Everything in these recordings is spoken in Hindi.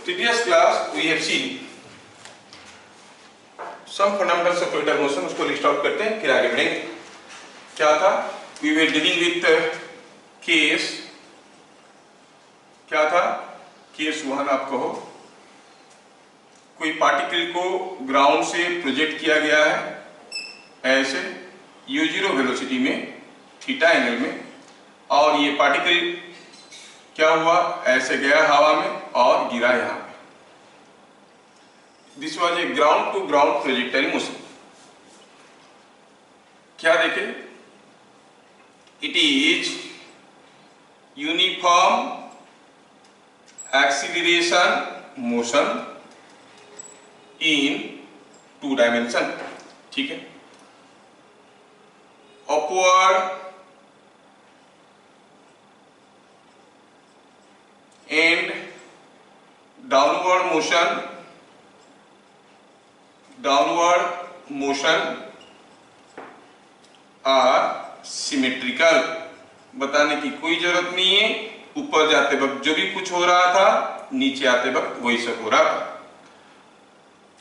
previous class we have seen some fundamentals of fluid motion, उसको लिस्ट आउट करते हैं फिर आगे बढ़ेंगे। क्या था? We were dealing with case, क्या था? केस 1 आप कहो, कोई पार्टिकल को ग्राउंड से प्रोजेक्ट किया गया है ऐसे u0 वेलोसिटी में थीटा एंगल में, और ये पार्टिकल क्या हुआ, ऐसे गया हवा में और गिरा यहां पे। This was a ground to ground projectile motion. क्या देखे? It is uniform acceleration motion in 2 dimension. ठीक है, upward and downward motion are symmetrical. बताने की कोई जरूरत नहीं है, ऊपर जाते वक्त जो भी कुछ हो रहा था नीचे आते वक्त वही सब हो रहा था।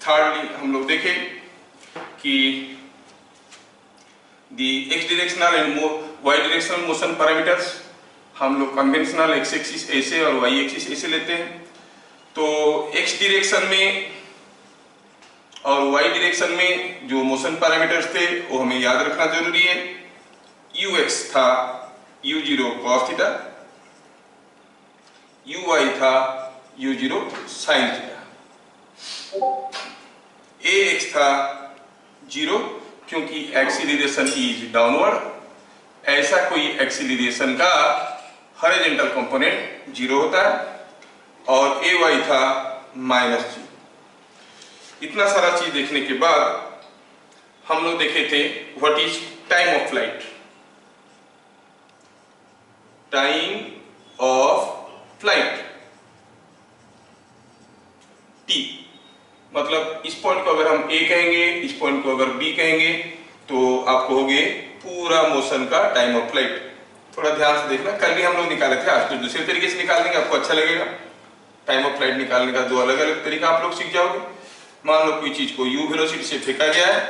थर्डली हम लोग देखें कि the X directional and Y directional motion parameters हम लोग कन्वेंशनल एक्स एक्सिस ऐसे और वाई एक्सिस ऐसे लेते हैं। तो एक्स डायरेक्शन में और वाई डायरेक्शन में जो मोशन पैरामीटर्स थे वो हमें याद रखना जरूरी है। ux था u0 cos थीटा, uy था u0 sin थीटा, ax था 0 क्योंकि एक्सीलरेशन इज डाउनवर्ड। ऐसा कोई एक्सीलरेशन का हॉरिजॉन्टल कंपोनेंट 0 होता है, और ay था -g। इतना सारा चीज देखने के बाद हम लोग देखे थे what is time of flight. Time of flight t, मतलब इस पॉइंट को अगर हम a कहेंगे, इस पॉइंट को अगर b कहेंगे, तो आप कहोगे पूरा मोशन का टाइम ऑफ फ्लाइट। थोड़ा ध्यान से देखना, कल भी हम लोग निकाले थे, आज तो दूसरे तरीके से निकाल देंगे, आपको अच्छा लगेगा। टाइम ऑफ फ्लाइट निकालने का 2 अलग अलग तरीका आप लोग सीख जाओगे। मान लो कोई चीज को u वेलोसिटी से फेंका गया है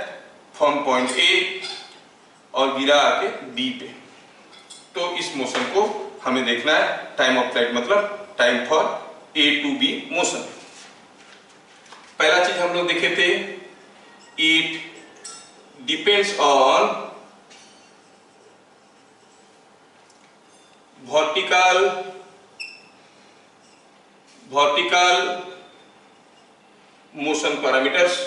फ्रॉम पॉइंट A और गिरा आके B पे, तो इस मोशन को हमें देखना है टाइम ऑफ फ्लाइट, मतलब time for A to B motion. पहला चीज हम लोग देखे थे, it depends on vertical motion parameters.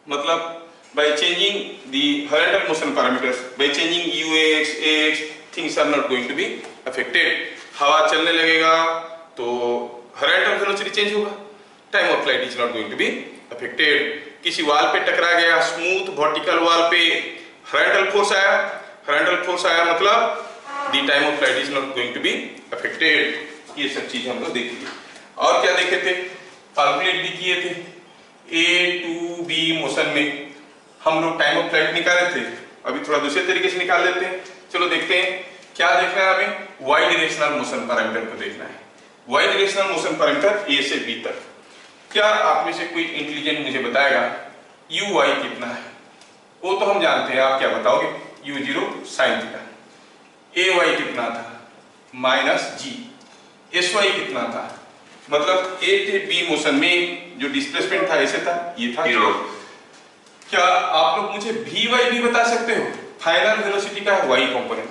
मतलब by changing the horizontal motion parameters, by changing ux, ax, things are not going to be affected। हवा चलने लगेगा तो horizontal velocity चेंज होगा, time of flight is not going to be affected. किसी वाल पे टकरा गया, स्मूथ वर्टिकल वाल पे horizontal फोर्स आया मतलब the time of flight is not going to be affected। ये सब चीज हम लोग देखी। और क्या देखे थे? कैलकुलेट भी किए थे। A to B मोशन में हम लोग टाइम ऑफ फ्लाइट निकाले थे, अभी थोड़ा दूसरे तरीके से निकाल लेते हैं। चलो देखते हैं क्या देखना है हमें। वाई डायरेक्शनल मोशन पैरामीटर को देखना है। Y directional motion parameter A से B तक। क्या आप में से कोई इंटेलिजेंट मुझे बताएगा uy कितना है? वो तो हम जानते हैं, आप क्या बताओगे? u0 sin theta. ay कितना था? -g। sy कितना था? मतलब A से B मोशन में जो डिस्प्लेसमेंट था ऐसे था, ये था 0। क्या आप लोग मुझे vy भी बता सकते हो? फाइनल वेलोसिटी का y कंपोनेंट।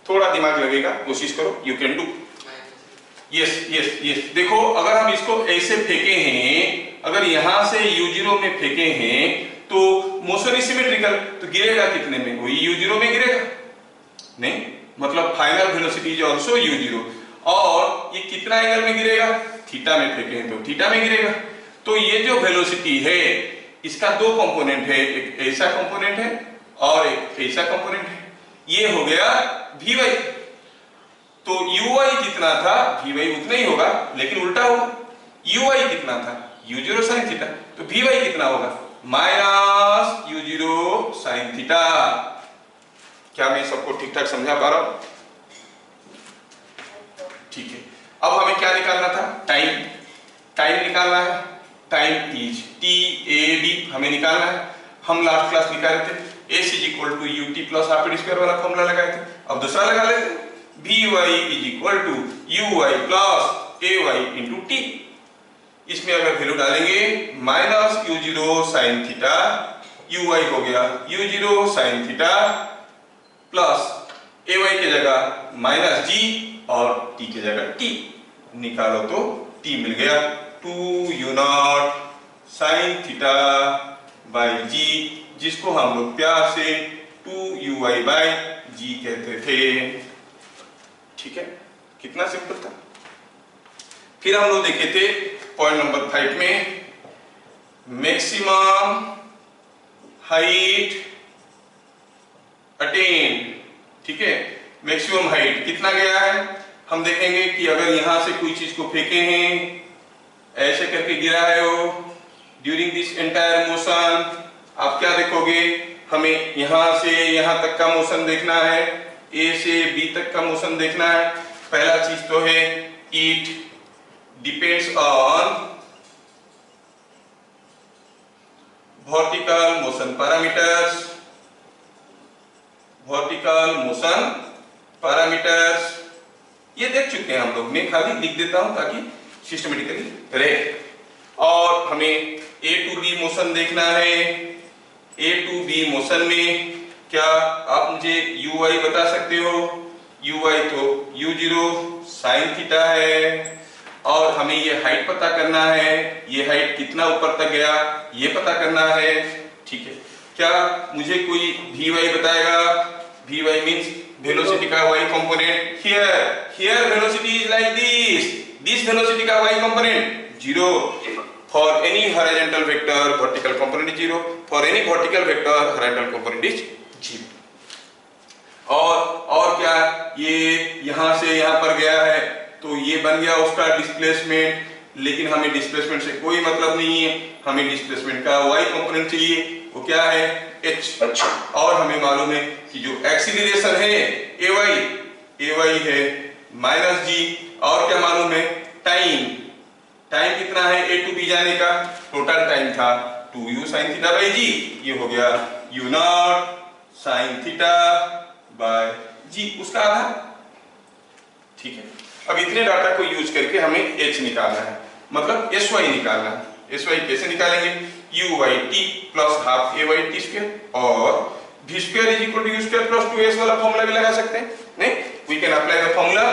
थोड़ा दिमाग लगेगा, कोशिश करो, यू कैन डू। यस। देखो अगर हम इसको ऐसे फेंके हैं, अगर यहां से u0 में फेंके हैं तो मोशन इज सिमेट्रिकल, तो गिरेगा कितने में? वही u0 में गिरेगा नहीं, मतलब final velocity is also u0। और ये कितना एंगल में गिरेगा? थीटा में फेंके हैं तो थीटा में गिरेगा। तो ये जो वेलोसिटी है इसका 2 कंपोनेंट है, एक ऐसा कंपोनेंट है और एक ऐसा कंपोनेंट है। ये हो गया vy। तो uy कितना था vy उतना ही होगा, लेकिन उल्टा होगा। uy कितना था u0 sin थीटा, तो vy कितना होगा -u0 sin थीटा। क्या मैं सबको ठीक ठाक समझा पा रहा हूं? ठीक है, अब हमें क्या निकालना था? टाइम निकालना है। Time is t a b हमें निकालना है। हम लास्ट क्लास निकाले थे s is equal to u t plus half square वाला फॉर्मूला लगाए थे। अब दूसरा लगा लेते हैं, b y is equal to u y plus a y into t. इसमें अगर वैल्यू डालेंगे minus u zero sine theta, u y हो गया u zero sine theta plus a y की जगह माइनस जी और टी की जगह टी निकालो तो टी मिल गया 2 u0 साइन थीटा बाई जी, जिसको हम लोग प्यार से 2 u बाई जी कहते थे। ठीक है, कितना सिंपल था। फिर हम लोग देखे थे पॉइंट नंबर 5 में मैक्सिमम हाइट अटेन। ठीक है, मैक्सिमम हाइट कितना गया है हम देखेंगे कि अगर यहां से कोई चीज को फेंके हैं, ऐसे करके गिरा है वो, ड्यूरिंग दिस एंटायर मोशन आप क्या देखोगे, हमें यहां से यहां तक का मोशन देखना है, ए से बी तक का मोशन देखना है। पहला चीज तो है it depends on vertical motion parameters. Vertical motion parameters ये देख चुके हैं हम लोग, मैं खाली लिख देता हूं ताकि सिस्टमेटिकली रहे। और हमें ए टू बी मोशन देखना है। ए टू बी मोशन में क्या आप मुझे यू वाई बता सकते हो? यू वाई तो यू जीरो साइन थीटा है, और हमें ये हाइट पता करना है, ये हाइट कितना ऊपर तक गया ये पता करना है। ठीक है, क्या मुझे कोई वी वाई बताएगा? वी वाई मीन्स वेलोसिटी का y component. Here velocity is like this velocity का y component 0 for any horizontal vector, vertical component is 0 for any vertical vector, horizontal component is 0। और क्या, ये यहां से यहां पर गया है तो ये बन गया उसका डिस्प्लेसमेंट, लेकिन हमें डिस्प्लेसमेंट से कोई मतलब नहीं है, हमें डिस्प्लेसमेंट का y कंपोनेंट चाहिए, वो क्या है h। और हमें मालूम है कि जो एक्सीलरेशन है ay है माइनस जी, और क्या मालूम है टाइम कितना है a टू b जाने का, टोटल टाइम था 2u sin थीटा बाई जी, ये हो गया u0 sin थीटा बाय जी उसका आधा। ठीक है, अब इतने डाटा को यूज करके हमें h निकालना है, मतलब sy निकालना है। sy कैसे निकालेंगे? u by t plus half a by t square, और v square is equal to u square plus 2s वाला फॉर्मूला भी लगा सकते हैं। नहीं, we can apply the formula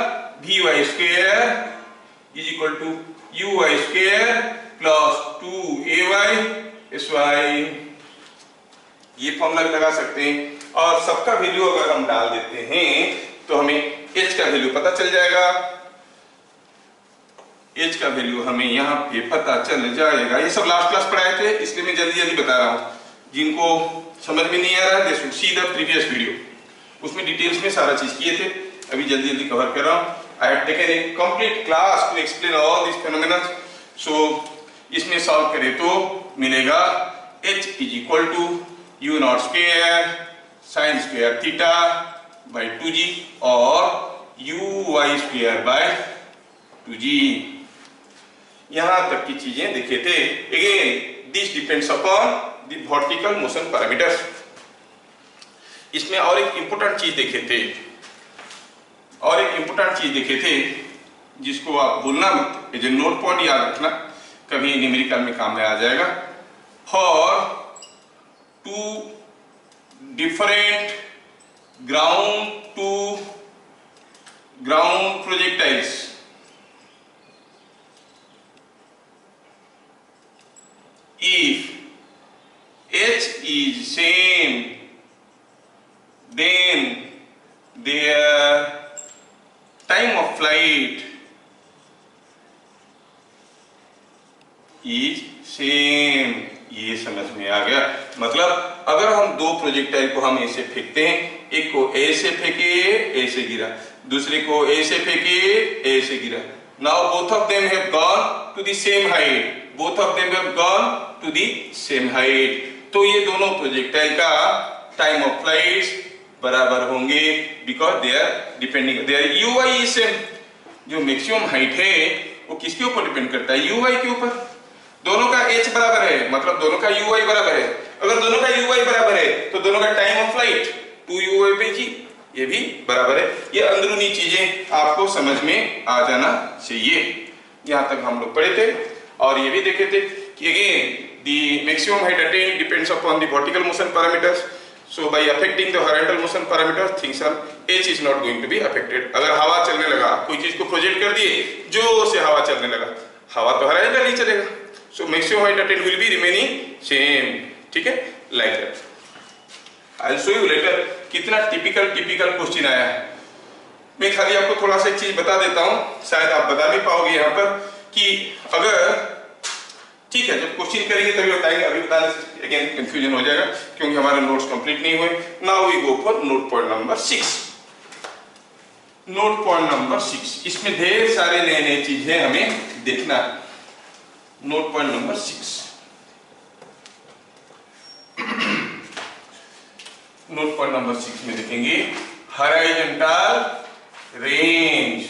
vy square is equal to uy square plus 2ay sy, ये फॉर्मूला भी लगा सकते हैं। और सबका वैल्यू अगर हम डाल देते हैं तो हमें h का वैल्यू पता चल जाएगा। h का वैल्यू हमें यहाँ पे पता चल जाएगा। ये सब लास्ट क्लास पढ़ाए थे, इसलिए मैं जल्दी जल्दी बता रहा हूँ। जिनको समझ में नहीं आ रहा है they should see the previous video, उसमें डिटेल्स में सारा चीज किए थे, अभी जल्दी जल्दी कवर कर रहा हूँ। I have taken a complete class to explain all this phenomena. So इसमें सॉल्व करें तो मिलेगा h is equal to u0 square sine square theta by 2g और uy स्क्वायर बाय 2g। यहां तक की चीजें देखे थे। Again this depends upon the vertical motion parameters. इसमें और एक इंपॉर्टेंट चीज देखे थे, जिसको आप भूलना मत, एज ए नोट पॉइंट याद रखना, कभी न्यूमेरिकल में काम में आ जाएगा। For two different ground to ground projectiles, if h is same, then their time of flight is same। ये समझ में आ गया। मतलब अगर हम दो प्रोजेक्टाइल को हम ऐसे फेंकते हैं, एक को ए से फेंके ए से गिरा, दूसरे को ए से फेंके ए से गिरा, now both of them have gone to the same height, both of them have gone to the same height. तो ये दोनों प्रोजेक्टाइल का टाइम ऑफ फ्लाइट बराबर होंगे, because they are depending, they are ui is same. जो मैक्सिमम हाइट है वो किसके ऊपर डिपेंड करता है? ui के ऊपर। दोनों का h बराबर है, मतलब दोनों का ui बराबर है। अगर दोनों का ui बराबर है तो दोनों का टाइम ऑफ फ्लाइट 2ui/g ये भी बराबर है। ये अंदरूनी चीजें आपको समझ में आ जाना चाहिए। यहाँ तक हम लोग पढ़े थे और ये भी देखे थे कि again the maximum height attained depends upon the vertical motion parameters, so by affecting the horizontal motion parameter things are h is not going to be affected. अगर हवा चलने लगा, कोई चीज को प्रोजेक्ट कर दिए, जोर से हवा चलने लगा, हवा तो हॉरिजॉन्टल ही चलेगा, so maximum height attend will be remaining same. ठीक है, like that. I will show you later कितना टिपिकल क्वेश्चन आया है। मैं खाली आपको थोड़ा सा एक चीज बता देता हूं, शायद आप बता भी पाओगे यहाँ पर कि अगर ठीक है जब क्वेश्चन करेंगे तभी बताएंगे, अभी बताने से अगेन कंफ्यूजन हो जाएगा क्योंकि हमारे नोट्स कंप्लीट नहीं हुए। Now we go for note point number 6। Note point number 6, इसमें ढेर सारे नए नए चीजें हमें देखना है। Note point number 6, note point number 6 में देखेंगे हॉरिजॉन्टल रेंज,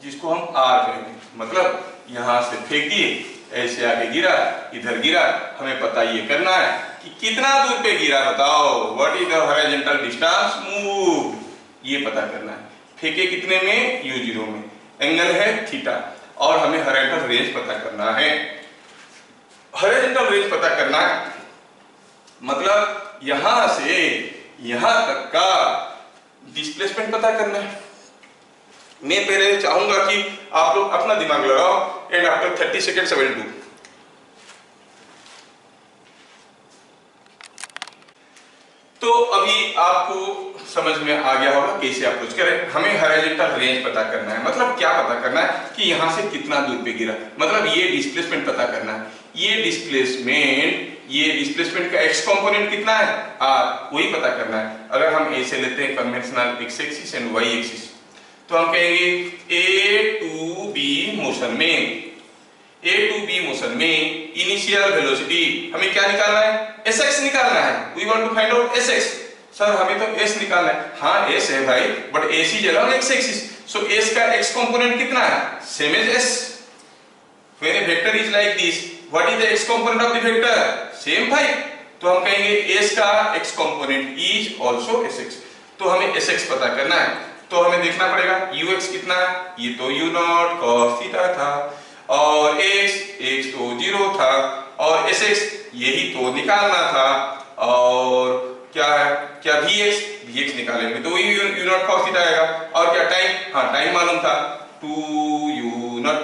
जिसको हम R कहेंगे। मतलब यहां से फेंक दिए, ऐसे आगे गिरा, इधर गिरा, हमें पता ये करना है कि कितना दूर पे गिरा, बताओ what is the horizontal distance move, ये पता करना है। फेंके कितने में? u0 में, एंगल है थीटा, और हमें हॉरिजॉन्टल रेंज पता करना है। हॉरिजॉन्टल रेंज पता करना है मतलब यहां से यहां तक का डिस्प्लेसमेंट पता करना है। मैं पहले चाहूंगा कि आप लोग अपना दिमाग लगाओ and after 30 seconds I will do. तो अभी आपको समझ में आ गया होगा कैसे अप्रोच करें। हमें हॉरिजॉन्टल रेंज पता करना है, मतलब क्या पता करना है कि यहां से कितना दूर पे गिरा, मतलब ये डिस्प्लेसमेंट पता करना है। ये डिस्प्लेसमेंट का x कंपोनेंट कितना है? r, वही पता करना है। अगर हम ऐसे लेते हैं conventional x axis and y axis, तो हम कहेंगे a to b मोशन में इनिशियल वेलोसिटी हमें क्या निकालना है? sx निकालना है। We want to find out sx। Sir हमें तो s निकालना है। हाँ s है भाई, but s is along x axis, so s का x कंपोनेंट कितना है? Same as s। When a vector is like this, what is the x component of the vector? Same 5। तो हम कहेंगे s का x component is also sx। तो हमें sx पता करना है, तो हमें देखना पड़ेगा ux कितना है? ये तो u0 cos थीटा था, और x तो 0 था, और sx यही तो निकालना था, और क्या है? क्या vx निकालेंगे तो u0 cos थीटा आएगा, और क्या टाइम? हाँ टाइम मालूम था 2u0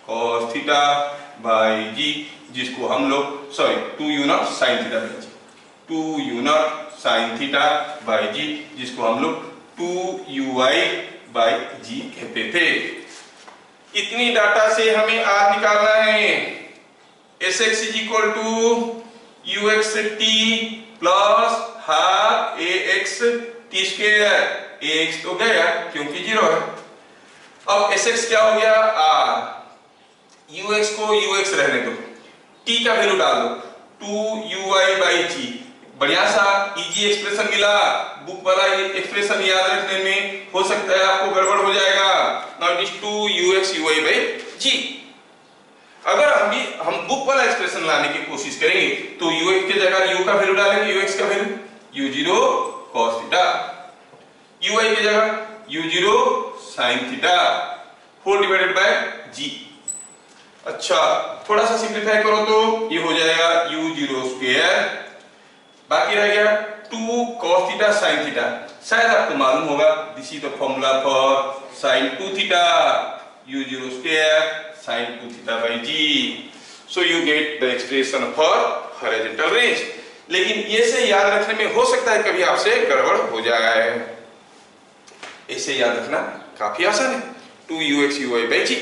cos theta by g, जिसको हम लोग 2u0 sin theta by g, 2u0 sin theta by g, जिसको हम लोग 2ui/g कहते थे। इतनी डाटा से हमें r निकालना है। sx is equal to uxt plus half ax t square. ax तो गया क्योंकि 0 है। अब sx क्या हो गया? r। ux को ux रहने दो, t का वैल्यू डाल दो 2ui/g। बढ़िया सा इजी एक्सप्रेशन मिला। बुक वाला एक्सप्रेशन याद रखने में हो सकता है आपको गड़बड़ हो जाएगा। Now it is 2ux/g। अगर हम बुक वाला एक्सप्रेशन लाने की कोशिश करेंगे तो ux की जगह u का वैल्यू डालेंगे, ux का value u0 cos theta, ui की जगह u0 sin theta whole divided by g। अच्छा थोड़ा सा सिंप्लीफाई करो तो ये हो जाएगा u0 स्क्वायर, बाकी रह गया 2 cos थीटा sin थीटा। शायद आपको मालूम होगा this is the formula for sin 2 theta, u0 square sin 2 theta by g। So you get the expression for horizontal range. लेकिन ये से याद रखने में हो सकता है कभी आपसे गड़बड़ हो जाए। ऐसे याद रखना काफी आसान है, 2ux ui/g।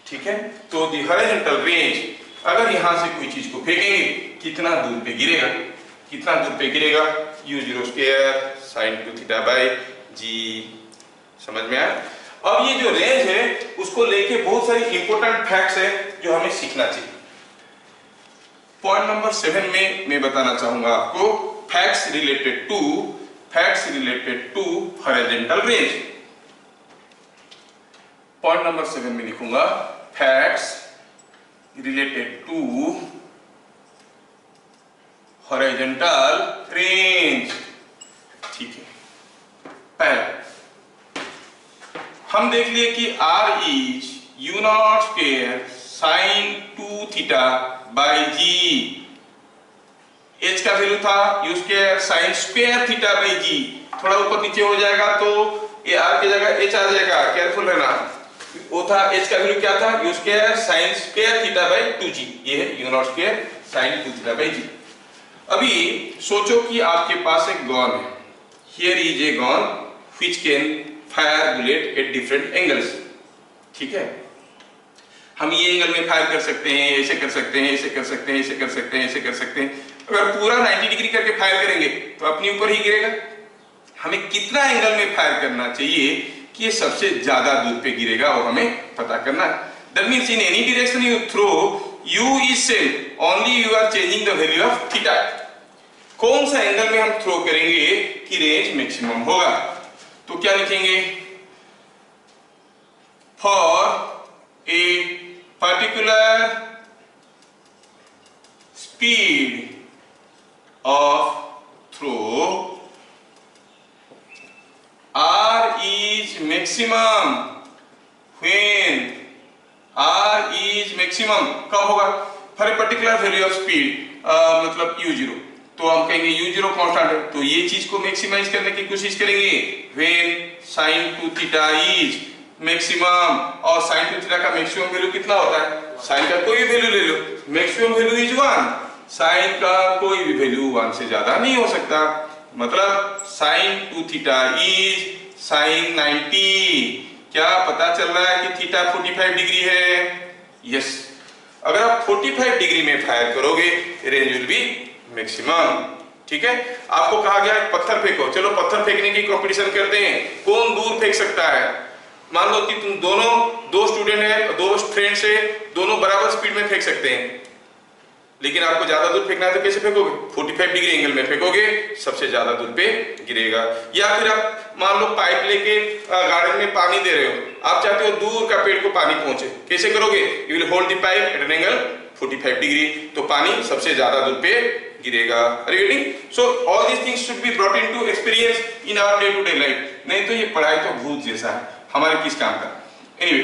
ठीक है, तो द हॉरिजॉन्टल रेंज, अगर यहां से कोई चीज को फेंकेंगे कितना दूर पे गिरेगा? कितना दूर पे गिरेगा? u0 square sin 2 theta by g। समझ में आया? अब ये जो रेंज है उसको लेके बहुत सारी इंपॉर्टेंट फैक्ट्स है जो हमें सीखना चाहिए। पॉइंट नंबर 7 में मैं बताना चाहूंगा आपको facts related to horizontal range. Point number 7 में लिखूंगा facts related to horizontal range. ठीक है, पहला हम देख लिए कि R is U not square sine 2 theta by g. H का वैल्यू था U square sine square theta by g. थोड़ा ऊपर नीचे हो जाएगा तो ये R की जगह H आ जाएगा, केयरफुल रहना। वो था H का वैल्यू क्या था, U square sine square theta by 2g। ये है U not square sine 2 theta by g. अभी सोचो कि आपके पास एक गन है। Here is a gun which can fire bullet at different angles। ठीक है, हम ये एंगल में फायर कर सकते हैं, ऐसे कर सकते हैं, ऐसे कर सकते हैं, ऐसे कर सकते हैं, ऐसे कर सकते हैं। अगर पूरा 90 डिग्री करके फायर करेंगे तो अपने ऊपर ही गिरेगा। हमें कितना एंगल में फायर करना चाहिए कि ये सबसे ज्यादा दूर पे गिरेगा, वो हमें पता करना है। That means in any direction you throw u is same, only you are changing the value of theta। कौन सा एंगल में हम थ्रो करेंगे कि रेंज मैक्सिमम होगा, तो क्या लिखेंगे, for a particular speed of throw R is maximum when R is maximum कब होगा, for a particular value of speed, मतलब u0। तो हम कहेंगे u0 कांस्टेंट है, तो ये चीज को मैक्सिमाइज करने की कोशिश करेंगे when sin 2 theta is maximum. और sin 2 थीटा का मैक्सिमम वैल्यू कितना होता है, sin का कोई भी वैल्यू ले लो, मैक्सिमम वैल्यू इज 1। sin का कोई भी वैल्यू 1 से ज्यादा नहीं हो सकता, मतलब sin 2 थीटा इज sin 90। क्या पता चल रहा है कि थीटा 45 डिग्री है। यस, अगर आप 45 डिग्री में फायर करोगे रेंज विल बी मैक्सिमम। ठीक है, आपको कहा गया पत्थर फेंको, चलो पत्थर फेंकने की कंपटीशन करते हैं, कौन दूर फेंक सकता है। मान लो कि तुम दो स्टूडेंट है, दो फ्रेंड्स है, दोनों बराबर स्पीड में फेंक सकते हैं, लेकिन आपको ज्यादा दूर फेंकना है तो कैसे फेंकोगे, 45 डिग्री एंगल में फेंकोगे, सबसे ज्यादा दूर पे गिरेगा। या फिर आप मान लो पाइप लेके गार्डन में पानी दे रहे हो, आप चाहते हो दूर का पेड़ को पानी पहुंचे, कैसे करोगे, you will hold the pipe at an angle 45 degree, तो पानी सबसे ज्यादा दूर पे गिरेगा। Are you getting? So all these things should be brought into experience in our day-to-day life। नहीं तो ये पढ़ाई तो भूत जैसा है, हमारे किस काम का। Anyway,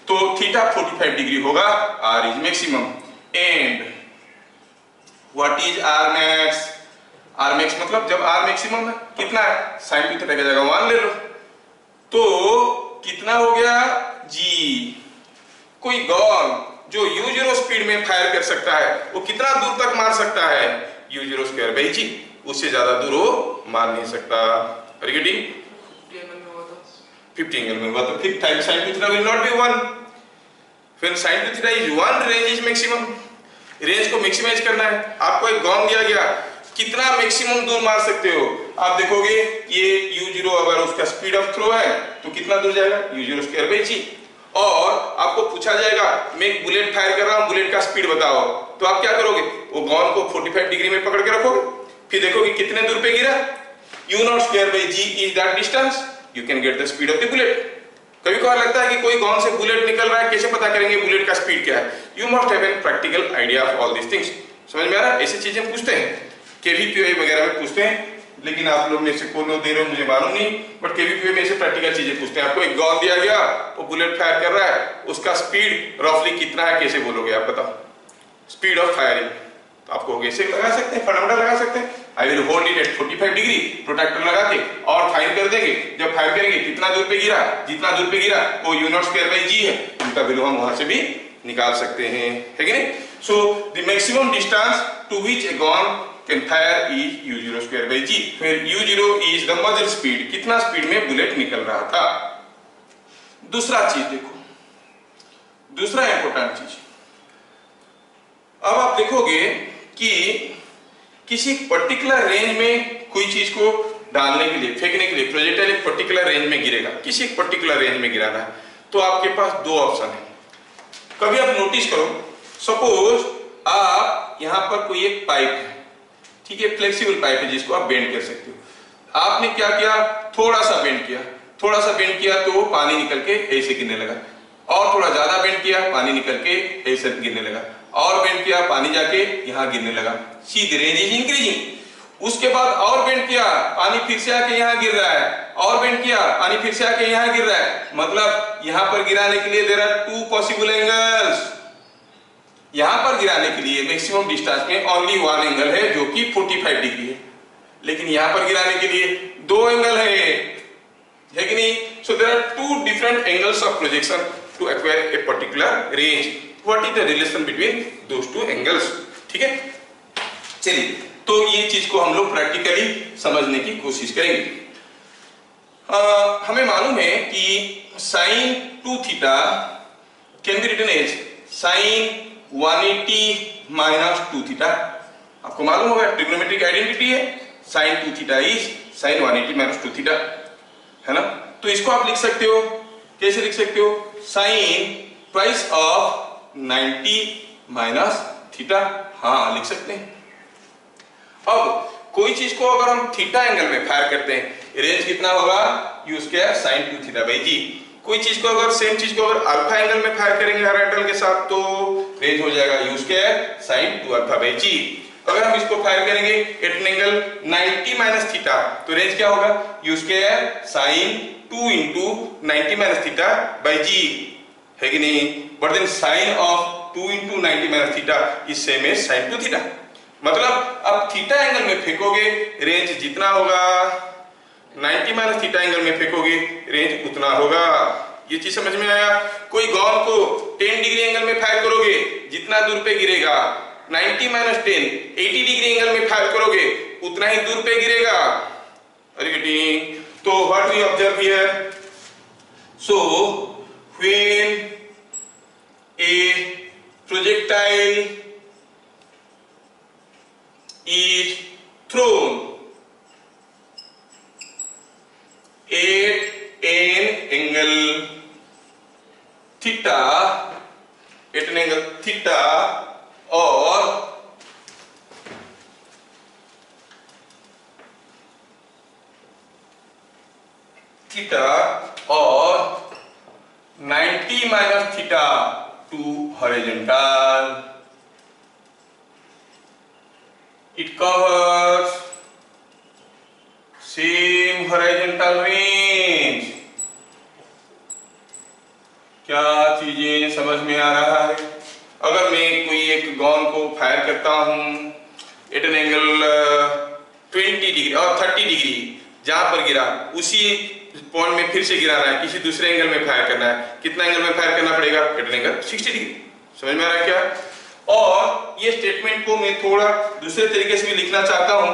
तो थीटा 45 डिग्री होगा, R is maximum and what is R max? R max मतलब जब R maximum है कितना है, sin 2 थीटा की जगह 1 ले लो, तो कितना हो गया G। कोई गन जो u0 स्पीड में फायर कर सकता है वो कितना दूर तक मार सकता है, u0 स्क्वायर बाई जी, उससे ज्यादा दूर वो मार नहीं सकता। Are you getting? 50 एंगल में हुआ तो 50 times sin 2 theta will not be 1। When sin 2 theta is 1, range is maximum। Range को मैक्सिमाइज करना है, आपको एक गन दिया गया, कितना मैक्सिमम दूर मार सकते हो। आप देखोगे ये u0 अगर उसका स्पीड ऑफ थ्रो है तो कितना दूर जाएगा, u0 स्क्वायर बाई जी। और आपको पूछा जाएगा मैं एक बुलेट फायर कर रहा हूं, बुलेट का स्पीड बताओ, तो आप क्या करोगे, वो गन को 45 डिग्री में पकड़ के रखोगे, फिर देखोगे कितने दूर पे गिरा, u not square by g is that distance, you can get the speed of the bullet. कभी कभार लगता है कि कोई गन से बुलेट निकल रहा है, कैसे पता करेंगे बुलेट का स्पीड क्या है, you must have an practical idea of all this things. समझ में आ रहा है, ऐसी चीजें पूछते हैं, केवीपीओ वगैरह में पूछते हैं, लेकिन आप लोग में से कौन दे रहे हो मुझे मालूम नहीं, बट केवीपीओ में ऐसे प्रैक्टिकल चीजें पूछते हैं। आपको एक गन दिया गया, वो बुलेट फायर कर रहा है, उसका स्पीड रफली कितना है, कैसे बोलोगे आप बताओ, स्पीड ऑफ फायरिंग। तो आपको कैसे लगा सकते हैं, फंडामेंटल लगा सकते हैं, I will hold it at 45 degree, protractor लगा के और फायर कर देंगे। जब फायर करेंगे कितना दूर पे गिरा, जितना दूर पे गिरा वो u not square by g है, उनका वैल्यू हम वहां से भी निकाल सकते हैं, है कि नहीं। So the maximum distance to which a gun can fire is u0 square by g, फिर u0 is the muzzle speed, कितना स्पीड में बुलेट निकल रहा था। दूसरा चीज देखो, दूसरा इंपॉर्टेंट चीज, अब आप देखोगे कि किसी पर्टिकुलर रेंज में कोई चीज को डालने के लिए, फेंकने के लिए, प्रोजेक्टाइल एक पर्टिकुलर रेंज में गिरेगा, किसी एक पर्टिकुलर रेंज में गिराना है, तो आपके पास दो ऑप्शन है। कभी आप नोटिस करो, सपोज आप यहाँ पर कोई एक पाइप है, ठीक है, फ्लेक्सिबल पाइप है जिसको आप बेंड कर सकते हो। आपने क्या किया, थोड़ा सा बेंड किया, थोड़ा सा बेंड किया तो पानी निकल के ऐसे गिरने लगा, और थोड़ा ज्यादा बेंड किया, पानी निकल के ऐसे गिरने लगा, और बेंड किया, पानी जाके यहाँ गिरने लगा। See the range is increasing. उसके बाद और बेंड किया, पानी फिर से आके यहाँ गिर रहा है, और बेंड किया, पानी फिर से आके यहाँ गिर रहा है। मतलब यहाँ पर गिराने के लिए देयर आर 2 पॉसिबल एंगल्स। यहाँ पर गिराने के लिए मैक्सिमम डिस्टेंस में ओनली 1 एंगल है जो कि 45 डिग्री है, लेकिन यहाँ पर गिराने के लिए 2 एंगल है कि नहीं? So there are 2 different angles of projection to acquire a particular range. What is the relation between those 2 angles? ठीक है, चलिए तो ये चीज को हम लोग प्रैक्टिकली समझने की कोशिश करेंगे। हमें मालूम है कि sin 2 theta can be written as sin 180 minus 2 theta. आपको मालूम होगा ट्रिग्नोमेट्रिक आइडेंटिटी है, sin 2 theta is sin 180 minus 2 theta, है ना? तो इसको आप लिख सकते हो, कैसे लिख सकते हो? sin twice of 90 minus theta. हाँ, लिख सकते हैं। अब कोई चीज को अगर हम थीटा एंगल में फायर करते हैं, रेंज कितना होगा? u square sin 2 theta by g. कोई चीज को अगर सेम चीज को अगर अल्फा एंगल में फायर करेंगे हॉरिजॉन्टल के साथ तो रेंज हो जाएगा u square sin 2 alpha by g. अगर हम इसको फायर करेंगे at an angle 90 minus theta तो रेंज क्या होगा? u square sin 2 into 90 minus theta by g, है कि नहीं? But then sine of 2 into 90 minus theta is same as sin 2 theta. मतलब अब थीटा एंगल में फेंकोगे रेंज जितना होगा, 90 माइनस थीटा एंगल में फेंकोगे रेंज उतना होगा। ये चीज समझ में आया? कोई गॉन को 10 डिग्री एंगल में फायर करोगे, जितना दूर पे गिरेगा, 90 माइनस 10 80 डिग्री एंगल में फायर करोगे उतना ही दूर पे गिरेगा। अरे बेटी, तो what we observe here? So when a projectile is thrown at an angle theta, at an angle theta or theta or 90 minus theta to horizontal, it covers same horizontal range। क्या चीजें समझ में आ रहा है? अगर मैं कोई एक गॉन को फायर करता हूं एट एन एंगल 20 डिग्री और 30 डिग्री, जहां पर गिरा उसी पॉइंट में फिर से गिराना है, किसी दूसरे एंगल में फायर करना है, कितना एंगल में फायर करना पड़ेगा? At an angle 60 degree. समझ में आ रहा है क्या? और ये स्टेटमेंट को मैं थोड़ा दूसरे तरीके से भी लिखना चाहता हूं,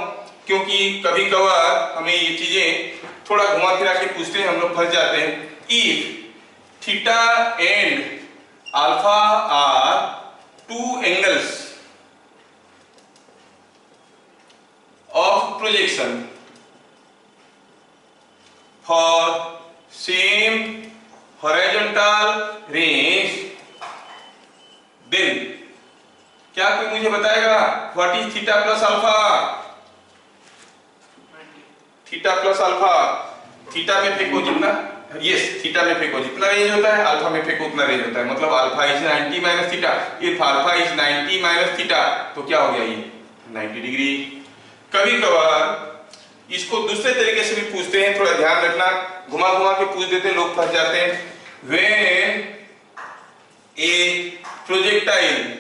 क्योंकि कभी कभार हमें ये चीजें थोड़ा घुमा फिरा के पूछते हैं, हम लोग फंस जाते हैं। If theta and alpha are 2 angles of projection for same horizontal range, then क्या कोई मुझे बताएगा what is theta plus alpha? Theta plus alpha, theta में फेंको जितना, यस, थीटा में फेंको जितना रेंज होता है, अल्फा में फेंको उतना रेंज होता है। मतलब alpha is 90 minus theta, if alpha is 90 minus theta तो क्या हो गया? ये 90 डिग्री। कभी कभार इसको दूसरे तरीके से भी पूछते हैं, थोड़ा ध्यान रखना, घुमा घुमा के पूछ देते हैं, लोग फंस जाते हैं। When a projectile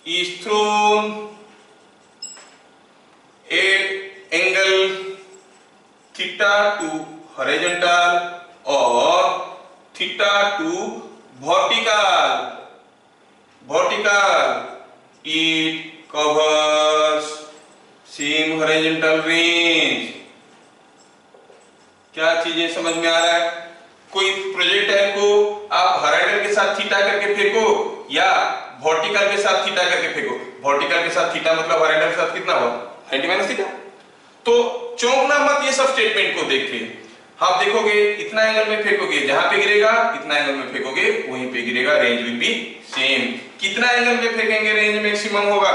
is thrown at angle theta to horizontal or theta to vertical, it covers same horizontal range। क्या चीजें समझ में आ रहा है? कोई प्रोजेक्टाइल को आप हॉरिजॉन्टल के साथ थीटा करके फेंको या वर्टिकल के साथ थीटा करके फेंको। वर्टिकल के साथ थीटा मतलब हॉरिजॉन्टल के साथ कितना हुआ? 90 माइनस थीटा। तो चौंकना मत ये सब स्टेटमेंट को देख के, आप देखोगे इतना एंगल में फेंकोगे, जहां पे गिरेगा इतना एंगल में फेंकोगे वहीं पे गिरेगा, रेंज विल बी सेम। कितना एंगल में फेंकेंगे रेंज मैक्सिमम होगा,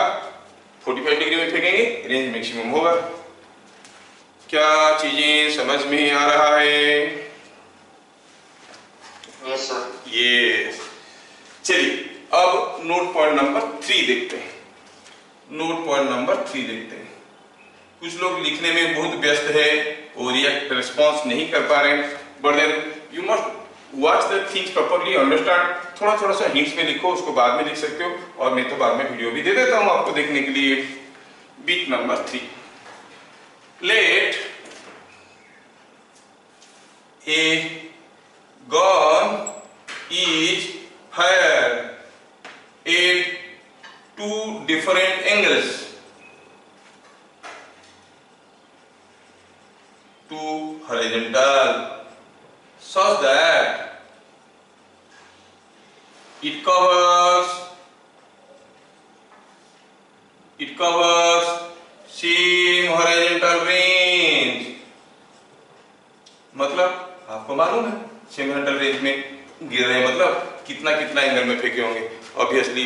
45 डिग्री में फेंकेंगे रेंज मैक्सिमम होगा। क्या चीजें समझ में आ रहा है? Yes sir. यस। चलिए अब नोट पॉइंट नंबर 3 देखते हैं। नोट पॉइंट नंबर 3 देखते हैं। कुछ लोग लिखने में बहुत व्यस्त है और रिएक्ट रिस्पॉन्स नहीं कर पा रहे हैं, but then you must watch the things properly, understand. थोड़ा थोड़ा सा हिंट्स में लिखो, उसको बाद में लिख सकते हो, और मैं तो बाद में वीडियो भी दे देता हूं आपको देखने के लिए। Beat number 3, let a gun is fired at 2 different angles, 2 horizontal, such that it covers same horizontal range। मतलब आपको मालूम है सेम होरिजेंटल रेंज में गिर रहे हैं, मतलब कितना कितना एंगल में फेंके होंगे। Obviously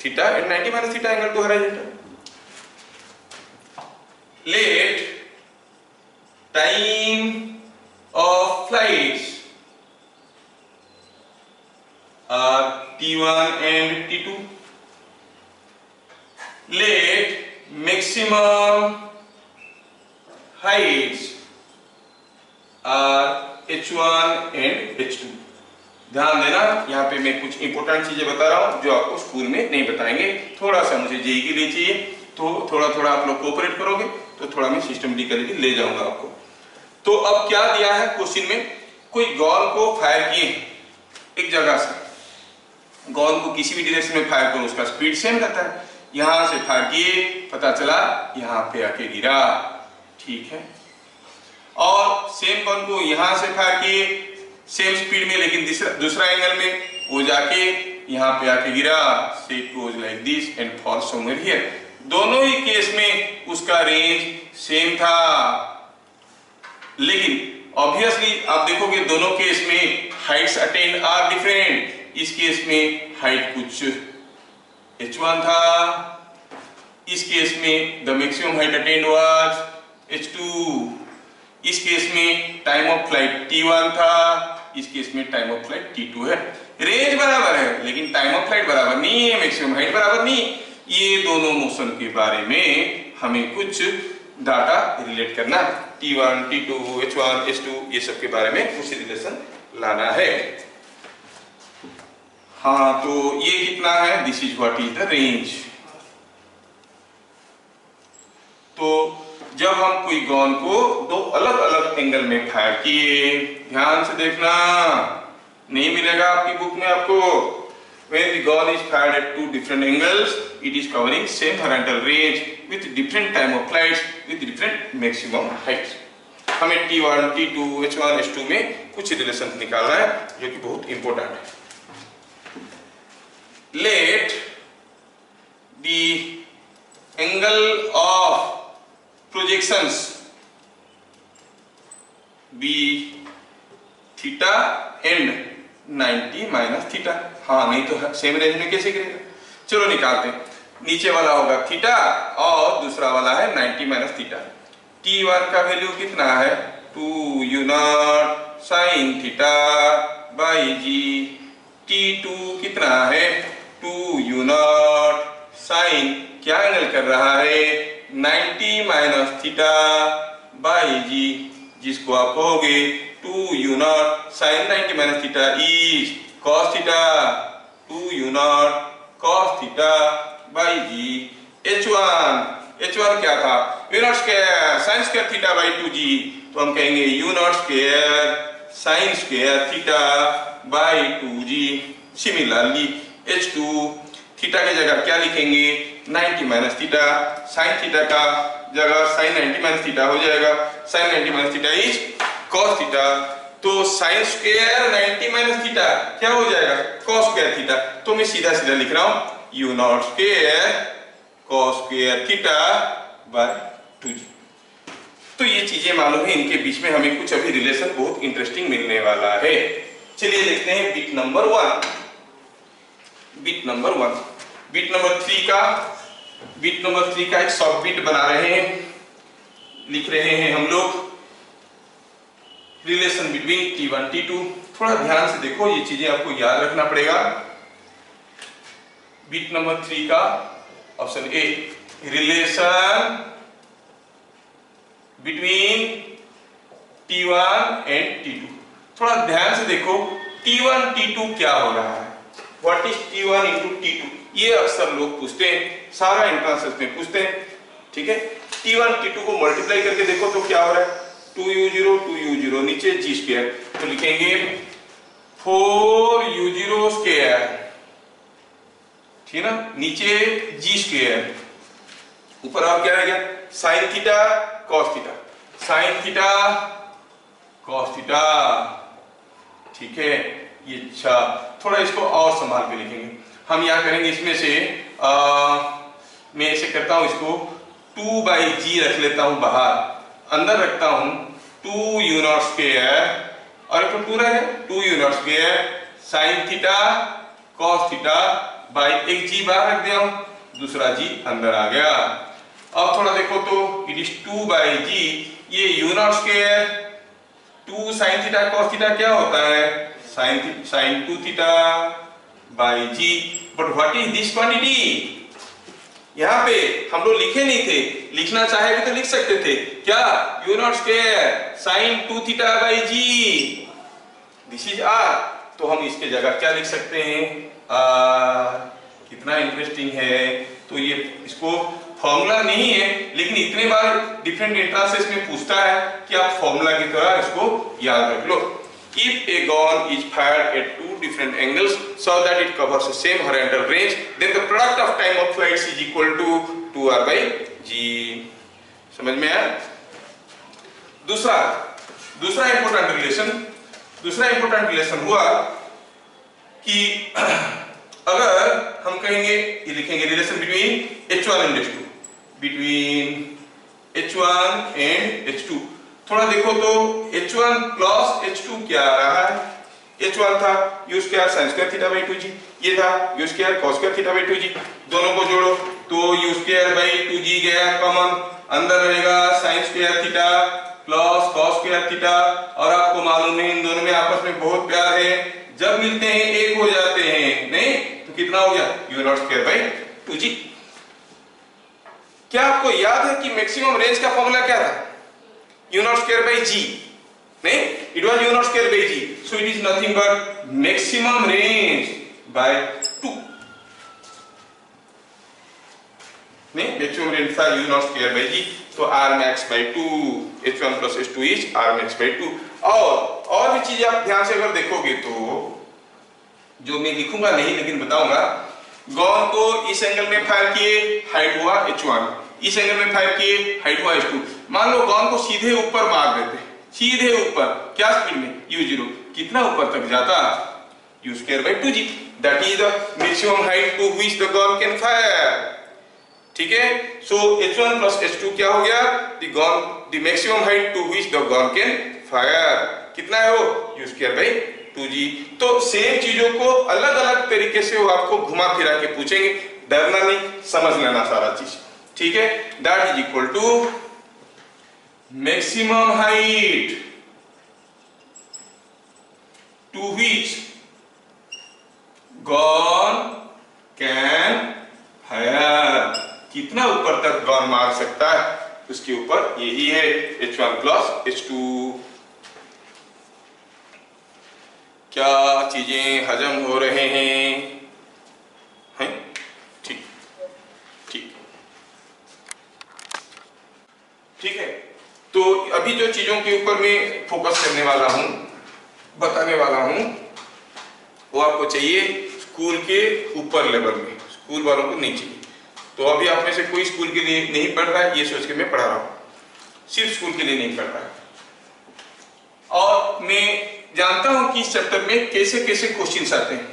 theta and 90 minus theta angle to horizontal. Let time of flights are T1 and T2। Let maximum heights are H1 and H2। ध्यान देना, यहाँ पे मैं कुछ इंपॉर्टेंट चीजें बता रहा हूँ जो आपको स्कूल में नहीं बताएंगे। थोड़ा सा मुझे जेईई के लिए चाहिए, तो थोड़ा थोड़ा आप लोग कोऑपरेट करोगे तो थोड़ा मैं सिस्टमेटिकली ले जाऊंगा आपको। तो अब क्या दिया है क्वेश्चन में, कोई गॉल को फायर किए एक जगह से, गॉल को किसी भी डायरेक्शन में फायर करो उसका स्पीड सेम रहता है। यहां से फायर किए, पता चला यहाँ पे आके गिरा, ठीक है। और सेम गन को यहां से फायर किए सेम स्पीड में, लेकिन दूसरा एंगल में, वो जाके यहाँ पे आके गिरा, से it goes like this and fall somewhere here. दोनों ही केस में उसका रेंज सेम था, लेकिन ऑब्वियसली आप देखोगे दोनों केस में हाइट्स अटेन्ड आर डिफरेंट। इस केस में हाइट कुछ H1 था, इस केस में the maximum height attend was H2। इस केस में टाइम ऑफ फ्लाइट T1 था, इस केस में टाइम ऑफ फ्लाइट T2 है। रेंज बराबर है लेकिन टाइम ऑफ फ्लाइट बराबर नहीं है, मैक्सिमम हाइट बराबर नहीं। ये दोनों मोशन के बारे में हमें कुछ डाटा रिलेट करना, T1, T2, H1, H2, ये सब के बारे में कुछ रिलेशन लाना है। हाँ, तो ये कितना है, this is what is the range. तो जब हम कोई गन को दो अलग अलग एंगल में फायर किए, ध्यान से देखना, नहीं मिलेगा आपकी बुक में आपको। When the gun is fired at 2 different angles, it is covering same horizontal range with different time of flights with different maximum heights। हमें T1, T2, H1, H2 में कुछ रिलेशन निकालना है जो कि बहुत इंपॉर्टेंट है। Let the angle of projections be theta and 90 minus theta. हाँ, नहीं तो सेम रेंज में कैसे गिरेगा। चलो निकालते हैं। नीचे वाला होगा थीटा और दूसरा वाला है 90 माइनस थीटा। T1 का वैल्यू कितना है, 2 u0 sine theta by ji. T2 कितना है, 2 u0 साइन, क्या एंगल कर रहा है, 90 माइनस थीटा बाई जी, जिसको आप कहोगे 2 u0 sine 90 minus theta is cos theta, 2 u0 cos theta by जी। H1 क्या था, u0 square sine square theta by 2g, तो हम कहेंगे u0 square sine square theta by 2g। Similarly H2 theta की जगह क्या लिखेंगे, 90 माइनस थीटा, साइन थीटा का जगह साइन 90 माइनस थीटा हो जाएगा, sine 90 minus theta is cos theta. तो साइन स्क्वायर 90 माइनस थीटा क्या हो जाएगा, cos स्क्वायर थीटा। तो मैं सीधा सीधा लिख रहा हूं u0 square cos square theta by 2g। तो ये चीजें मालूम है, इनके बीच में हमें कुछ अभी रिलेशन बहुत इंटरेस्टिंग मिलने वाला है। चलिए देखते हैं bit number 1। Bit number 1, bit number 3 का एक सब बिट बना रहे हैं, लिख रहे हैं हम लोग रिलेशन बिटवीन T1 T2। थोड़ा ध्यान से देखो, ये चीजें आपको याद रखना पड़ेगा। बिट नंबर 3 का option A, relation between T1 and T2। थोड़ा ध्यान से देखो, T1 T2 क्या हो रहा है, what is T1 into T2, ये अक्सर लोग पूछते हैं, सारा एंट्रेंसेस में पूछते हैं। ठीक है, T1 T2 को मल्टीप्लाई करके देखो तो क्या हो रहा है, 2u0 2u0, नीचे g स्क्वायर, तो लिखेंगे 4u0 स्क्वायर, ठीक है ना, नीचे g स्क्वायर, ऊपर और क्या रह गया, sign theta cos theta, sign theta cos theta. ठीक है, ये अच्छा, थोड़ा इसको और संभाल के लिखेंगे हम। यहाँ करेंगे इसमें से मैं ऐसे करता हूं, इसको 2/g रख लेता हूं बाहर, अंदर रखता हूं 2u0 स्क्वायर, और एक 2 रहे 2u0 square sine theta cos theta by एक g बाहर रख दिया हूं, दूसरा g अंदर आ गया। अब थोड़ा देखो तो इट इज 2/g, ये u0 square 2 sine theta cos theta क्या होता है, sine 2 theta by g। But what is this quantity, यहाँ पे हम लोग लिखे नहीं थे, लिखना चाहे भी तो लिख सकते थे, क्या, u0 square sine 2 theta by g, this is r। तो हम इसके जगह क्या लिख सकते हैं, कितना इंटरेस्टिंग है। तो ये इसको फॉर्मूला नहीं है, लेकिन इतने बार डिफरेंट एंट्रेंसेस में पूछता है कि आप फॉर्मूला की तरह इसको याद रख लो। If a gun is fired at 2 different angles so that it covers the same horizontal range, then the product of time of flight is equal to 2r by g। समझ में आया? दूसरा इंपॉर्टेंट रिलेशन हुआ कि अगर हम कहेंगे, ये लिखेंगे relation between H1 and H2, between H1 and H2। थोड़ा देखो तो H1 प्लस H2 क्या आ रहा है, H1 था u square sine square theta by 2g, ये था u square cos square theta by 2g, दोनों को जोड़ो तो u स्क्वायर बाई 2g गया कॉमन, अंदर रहेगा sign square theta plus cos square theta, और आपको मालूम है इन दोनों में आपस में बहुत प्यार है, जब मिलते हैं एक हो जाते हैं, नहीं तो कितना हो गया u0 स्क्वायर बाई 2g। क्या आपको याद है कि मैक्सिमम रेंज का फॉर्मूला क्या था, u0 square by g, नहीं, it was u0 square by g, so it is nothing but maximum range by 2, नहीं, maximum range था u0 square by g, तो r max by 2, h1 plus h2 is r max by 2। और भी चीजें आप ध्यान से अगर देखोगे तो, जो मैं लिखूंगा नहीं लेकिन बताऊंगा, गॉन को इस एंगल में फायर किए, हाइट हुआ h1, इस एंगल में फायर किए, हाइट हुआ h2। मान लो गॉन को सीधे ऊपर मार देते, सीधे ऊपर, क्या स्पीड में, u0, कितना ऊपर तक जाता, u square by 2g, that is the maximum height to which the gun can fire. ठीक है, सो h1 प्लस h2 क्या हो गया, the maximum height to which the gun can fire, कितना है वो, u स्क्वायर बाई 2g। तो सेम चीजों को अलग अलग तरीके से वो आपको घुमा फिरा के पूछेंगे, डरना नहीं, समझ लेना सारा चीज। ठीक है, that is equal to maximum height to which gun can fire, कितना ऊपर तक गन मार सकता है, उसके ऊपर यही है h1 प्लस h2। क्या चीजें हजम हो रहे हैं? ठीक है, तो अभी जो चीजों के ऊपर मैं फोकस करने वाला हूं, बताने वाला हूं, वो आपको चाहिए स्कूल के ऊपर लेवल में, स्कूल वालों को नहीं चाहिए। तो अभी आप में से कोई स्कूल के लिए नहीं पढ़ रहा है, ये सोच के मैं पढ़ा रहा हूं, सिर्फ स्कूल के लिए नहीं पढ़ रहा है। और मैं जानता हूं कि इस चैप्टर में कैसे कैसे क्वेश्चंस आते हैं,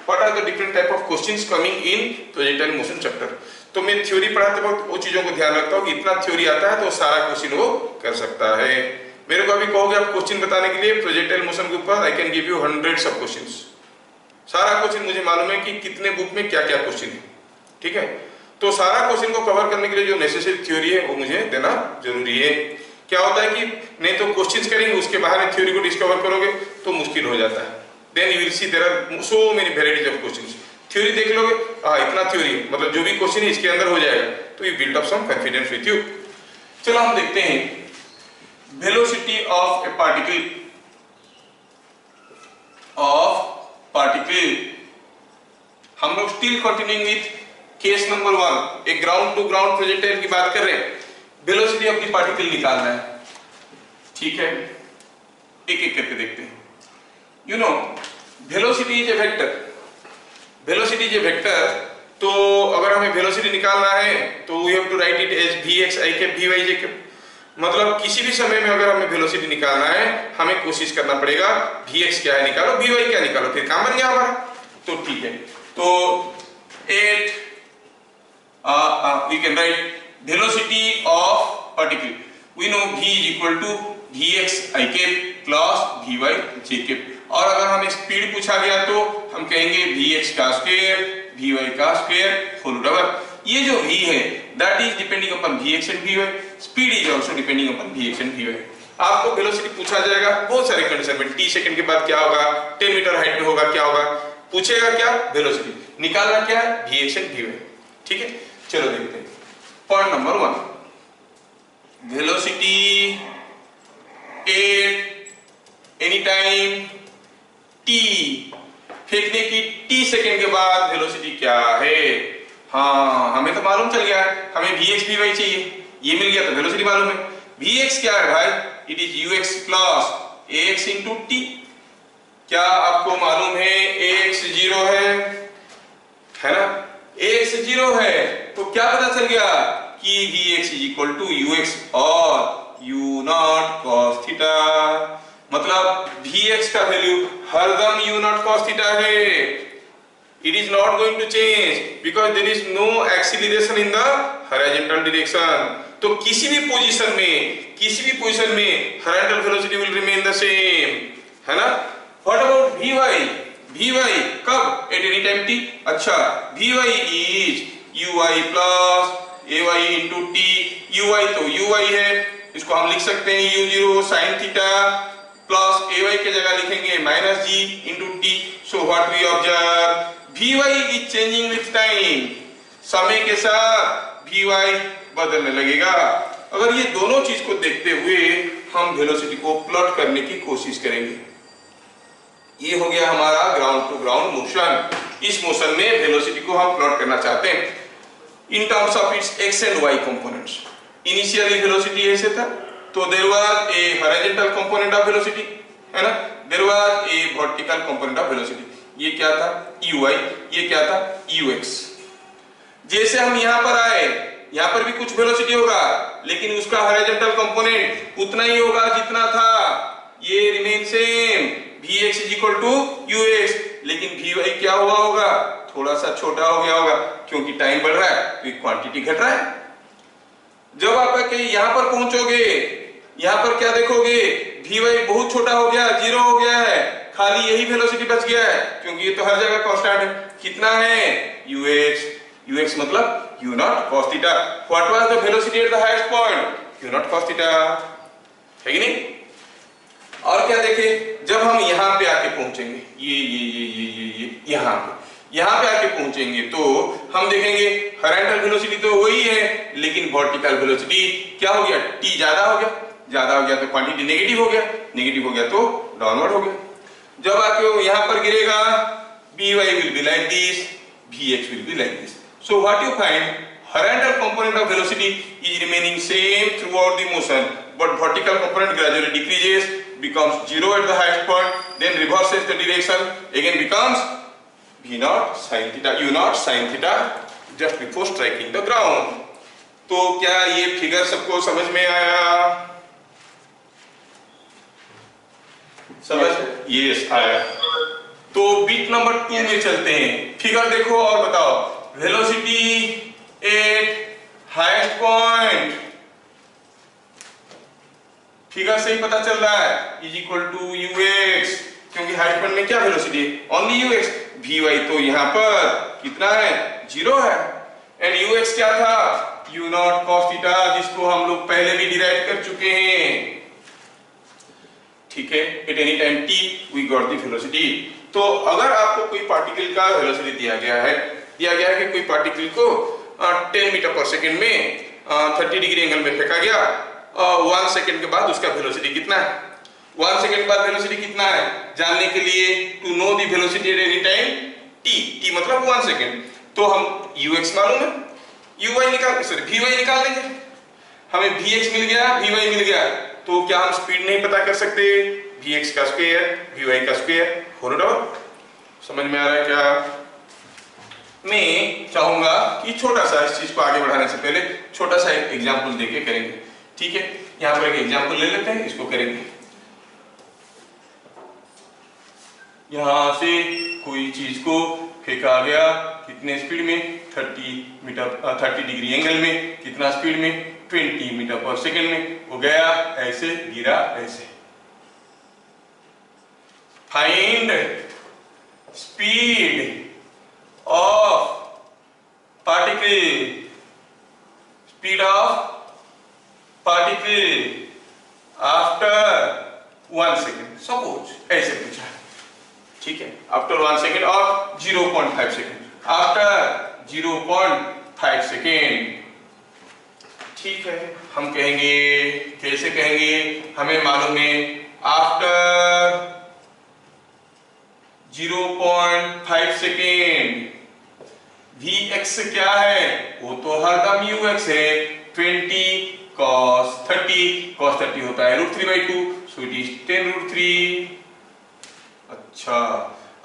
what are the different type of questions coming in projectile motion chapter. तो मैं थ्योरी पढ़ाते वक्त वो चीजों को ध्यान रखता हूँ कि इतना थ्योरी आता है तो सारा क्वेश्चन वो कर सकता है। मेरे को अभी कहोगे आप क्वेश्चन बताने के लिए प्रोजेक्टाइल मोशन के ऊपर, I can give you hundreds of questions. सारा क्वेश्चन मुझे मालूम है कि कितने बुक में क्या क्या क्वेश्चन है, ठीक है। तो सारा क्वेश्चन को कवर करने के लिए जो नेसेसरी थ्योरी है वो मुझे देना जरूरी है। क्या होता है कि नहीं तो क्वेश्चंस करेंगे उसके बाहर थ्योरी को डिस्कवर करोगे तो मुश्किल हो जाता है। Then you will see there are so many varieties of questions. Theory देख लोगे, इतना थ्योरी मतलब जो भी क्वेश्चन है इसके अंदर हो जाएगा, तो you build up some confidence with you. चलो हम देखते हैं वेलोसिटी ऑफ ए पार्टिकल। हम लोग still continuing with case number 1, एक ग्राउंड टू ग्राउंड प्रोजेक्टाइल की बात कर रहे हैं। वेलोसिटी ऑफ द पार्टिकल निकालना है, ठीक है। एक एक करके देखते हैं। You know velocity is a vector, velocity is a vector. तो अगर हमें वेलोसिटी निकालना है तो we have to write it as vx i cap vy j cap. मतलब किसी भी समय में अगर हमें वेलोसिटी निकालना है हमें कोशिश करना पड़ेगा vx क्या है निकालो, vy क्या निकालो, फिर काम बन गया हमारा। तो ठीक है, तो 8 we can write velocity of particle. We know v is equal to vx i cap plus vy j cap। और अगर हमें स्पीड पूछा गया तो हम कहेंगे vx का स्क्वायर vy का स्क्वायर होल बराबर। ये जो v है that is depending upon vx and vy, speed is also depending upon vx and vy। आपको वेलोसिटी पूछा जाएगा बहुत सारे कंडीशन में, t सेकंड के बाद क्या होगा, 10 मीटर हाइट में होगा क्या होगा, पूछेगा क्या वेलोसिटी, निकालना क्या है vx and vy, ठीक है। चलो देखते हैं point number 1, velocity at any time t, फेंकने की t सेकंड के बाद वेलोसिटी क्या है। हाँ हमें तो मालूम चल गया है, हमें vx vy चाहिए, ये मिल गया तो वेलोसिटी मालूम है। vx क्या है भाई, it is ux plus ax into t। क्या आपको मालूम है ax 0 है ना, ax 0 है तो क्या पता चल गया कि vx is equal to ux और u नॉट cos थीटा। मतलब vx का वैल्यू हरदम u नॉट cos थीटा है, it is not going to change because there is no acceleration in the horizontal direction। तो किसी भी पोजीशन में horizontal velocity will remain the same, है ना। What about vy कब, at any time t। अच्छा vy is uy plus ay into t, uy तो uy है, इसको हम लिख सकते हैं u0 sin theta plus ay के जगह लिखेंगे minus g into t। So what we observe, vy is changing with time, समय के साथ vy बदलने लगेगा। अगर ये दोनों चीज को देखते हुए हम वेलोसिटी को प्लॉट करने की कोशिश करेंगे, ये हो गया हमारा ग्राउंड टू ग्राउंड मोशन। इस मोशन में वेलोसिटी को हम प्लॉट करना चाहते हैं in terms of its x and y components. Initially velocity ऐसे था, तो there was a horizontal component of velocity, है ना, there was a vertical component of velocity. ये क्या था uy, ये क्या था ux। जैसे हम यहां पर आए, यहां पर भी कुछ वेलोसिटी होगा लेकिन उसका हॉरिजॉन्टल कंपोनेंट उतना ही होगा जितना था, ये remain same vx is equal to ux, लेकिन vy क्या हुआ होगा, थोड़ा सा छोटा हो गया होगा क्योंकि टाइम बढ़ रहा है तो क्वांटिटी घट रहा है। जब आप यहां पर पहुंचोगे, यहां पर क्या देखोगे, vy बहुत छोटा हो गया, 0 हो गया है, खाली यही वेलोसिटी बच गया है क्योंकि ये तो हर जगह कांस्टेंट है। कितना है ux मतलब u not cos theta. What was the velocity at the highest point, u not cos theta, है कि नहीं। और क्या देखे, जब हम यहाँ पे आके पहुंचेंगे, ये यहाँ पे आके पहुंचेंगे तो हम देखेंगे हॉरिजॉन्टल वेलोसिटी तो वही है लेकिन वर्टिकल वेलोसिटी क्या हो गया, t ज्यादा हो गया तो क्वांटिटी नेगेटिव हो गया तो डाउनवर्ड हो गया। जब आके वो यहाँ पर गिरेगा vy will be like this, vx will be like this। So what you find, horizontal component of velocity is remaining same throughout the motion, but vertical component gradually decreases, becomes 0 at the highest point, then reverses the direction, again becomes v naught sin theta, u naught sin theta just before striking the ground। तो क्या ये फिगर सबको समझ में आया, समझ, यस आया। तो बीट नंबर 2 में चलते हैं। फिगर देखो और बताओ, velocity at highest point, figure से ही पता चल रहा है, इज इक्वल टू ux, क्योंकि हाईएस्ट पॉइंट में क्या वेलोसिटी है, ओनली ux, vy तो यहां पर कितना है, 0 है, एंड ux क्या था, u नॉट cos थीटा, जिसको हम लोग पहले भी डिराइव कर चुके हैं, ठीक है। At any time t we got the velocity. तो अगर आपको कोई पार्टिकल का वेलोसिटी दिया गया है कि कोई पार्टिकल को 10 मीटर पर सेकंड में 30 डिग्री एंगल में फेंका गया, 1 सेकंड के बाद उसका वेलोसिटी कितना है, 1 सेकंड बाद वेलोसिटी कितना है जानने के लिए, to know the velocity at any time t मतलब 1 सेकंड, तो हम ux मालूम है, vy निकाल लेंगे, हमें vx मिल गया, vy मिल गया, तो क्या हम स्पीड नहीं पता कर सकते, vx का स्क्वायर vy का स्क्वायर होल डाउन। समझ में आ रहा है क्या? मैं चाहूंगा कि छोटा सा इस चीज को आगे बढ़ाने से पहले छोटा सा एक एग्जांपल देके करेंगे, ठीक है। यहां पर एक एग्जांपल ले लेते हैं, इसको करेंगे। यहां से कोई चीज को फेंका गया, कितने स्पीड में, 30 डिग्री एंगल में, कितना स्पीड में, 20 मीटर पर सेकंड में, वो गया ऐसे, गिरा ऐसे। Find speed of particle, speed of particle after 1 second, suppose ऐसे पूछा है, ठीक है, आफ्टर 1 सेकेंड और 0.5 सेकेंड, आफ्टर 0.5 सेकेंड, ठीक है। हम कहेंगे, कैसे कहेंगे, हमें मालूम है आफ्टर 0.5 सेकेंड vx क्या है, वो तो हरदम ux है, 20 cos 30 होता है √3/2, so it is 10√3। अच्छा,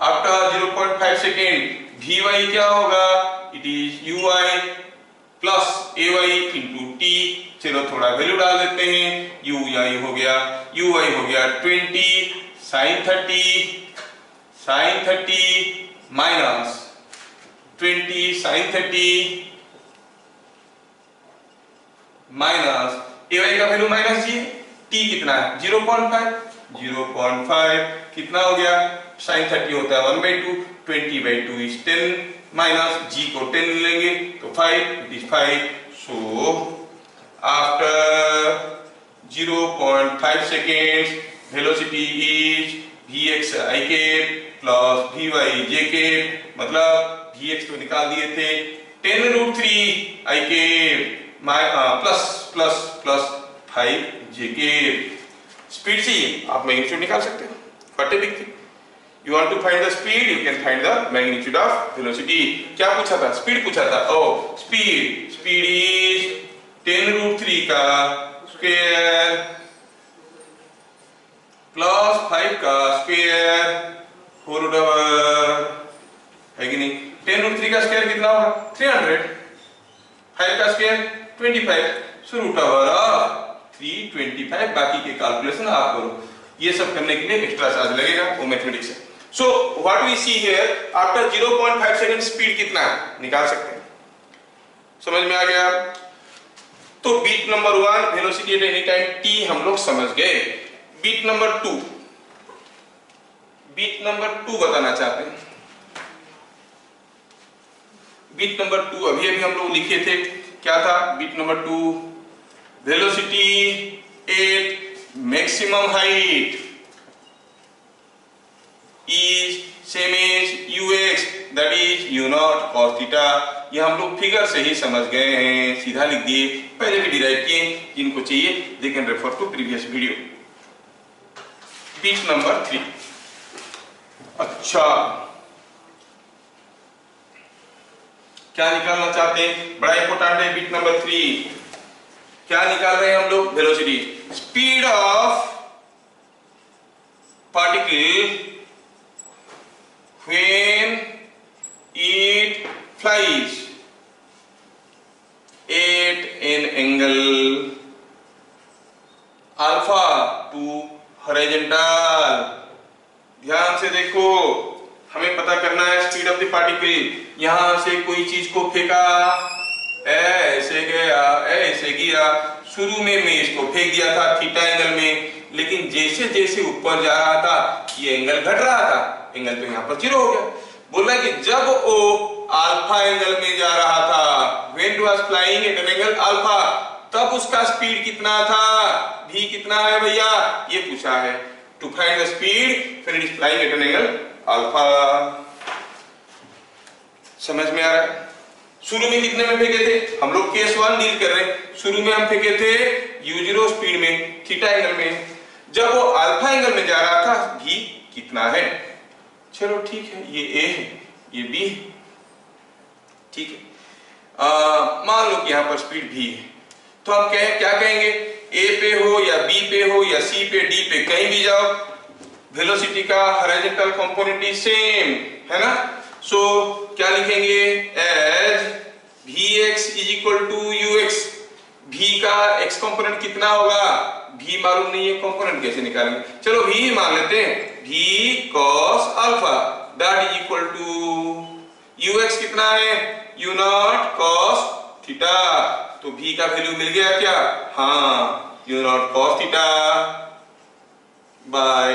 आफ्टर 0.5 सेकेंड vy क्या होगा, it is uy plus ay into t, चलो थोड़ा वैल्यू डाल देते हैं, uy हो गया 20 sin 30 minus 20 sin 30 minus ay का वैल्यू माइनस जी, t कितना है 0.5 कितना हो गया, sin 30 होता है 1/2, 20/2 इज 10 माइनस g को 10 लेंगे तो 5, it is 5। So after 0.5 seconds velocity is vx i k plus vy j k, मतलब vx तो निकाल दिए थे 10√3 i k plus 5 j k। Speed चाहिए, आप मैग्नीट्यूड निकाल सकते हो, what a big thing. You want to find the speed, you can find the magnitude of velocity। क्या पूछा था, स्पीड पूछा था, ओ स्पीड इज 10√3 का स्क्वायर प्लस 5 का स्क्वायर होल ओवर, है कि नहीं। 10√3 का स्क्वायर कितना होगा 300, 5 का स्क्वायर 25, सो √325, बाकी के कैलकुलेशन आप करो, ये सब करने के लिए एक्स्ट्रा चार्ज लगेगा, वो मैथमेटिक्स है। So what we see here, after 0.5 second speed कितना है निकाल सकते हैं, समझ में आ गया। तो beat number 1 velocity at any time t हम लोग समझ गए। बीट नंबर 2 बताना चाहते हैं। बीट नंबर 2 अभी हम लोग लिखे थे, क्या था beat number 2, velocity at maximum height is same as ux, that is u naught cos theta। ये हम लोग फिगर से ही समझ गए हैं, सीधा लिख दिए, पहले भी डिराइव किए, जिनको चाहिए they can refer to previous video। Beat number 3, अच्छा क्या निकालना चाहते हैं, बड़ा इंपॉर्टेंट है बीट नंबर 3। क्या निकाल रहे हैं हम लोग, velocity, speed of particle when it flies at an angle alpha to horizontal। ध्यान से देखो, हमें पता करना है स्पीड ऑफ द पार्टिकल। यहां से कोई चीज को फेंका ऐसे गया, ऐसे गया। शुरू में मैं इसको फेंक दिया था थीटा एंगल में, लेकिन जैसे जैसे ऊपर जा रहा था ये एंगल घट रहा था, एंगल तो यहाँ पर 0 हो गया। बोला कि जब वो अल्फा एंगल में जा रहा था, when it was flying at an angle alpha, तब उसका स्पीड कितना था, v कितना है भैया, ये पूछा है। To find the speed when it is flying at an angle alpha। समझ में आ रहा है? शुरू में कितने में फेंके थे हम लोग, केस 1 डील कर रहे हैं। शुरू में हम फेंके थे u0 स्पीड में, थीटा एंगल में। जब वो अल्फा एंगल में जा रहा था, v कितना है। चलो ठीक है, ये a है, ये b है, ठीक है। मान लो कि यहां पर स्पीड v है, तो हम क्या कहेंगे, a पे हो या b पे हो या c पे d पे कहीं भी जाओ, वेलोसिटी का हॉरिजॉन्टल कंपोनेंट इज सेम, है ना। सो क्या लिखेंगे, as vx is equal to ux। v का x कंपोनेंट कितना होगा, v मालूम नहीं है, कंपोनेंट कैसे निकालेंगे। चलो v मान लेते हैं, v cos alpha that is equal to ux कितना है, u0 cos थीटा। तो v का वैल्यू मिल गया क्या, हाँ, u0 cos theta by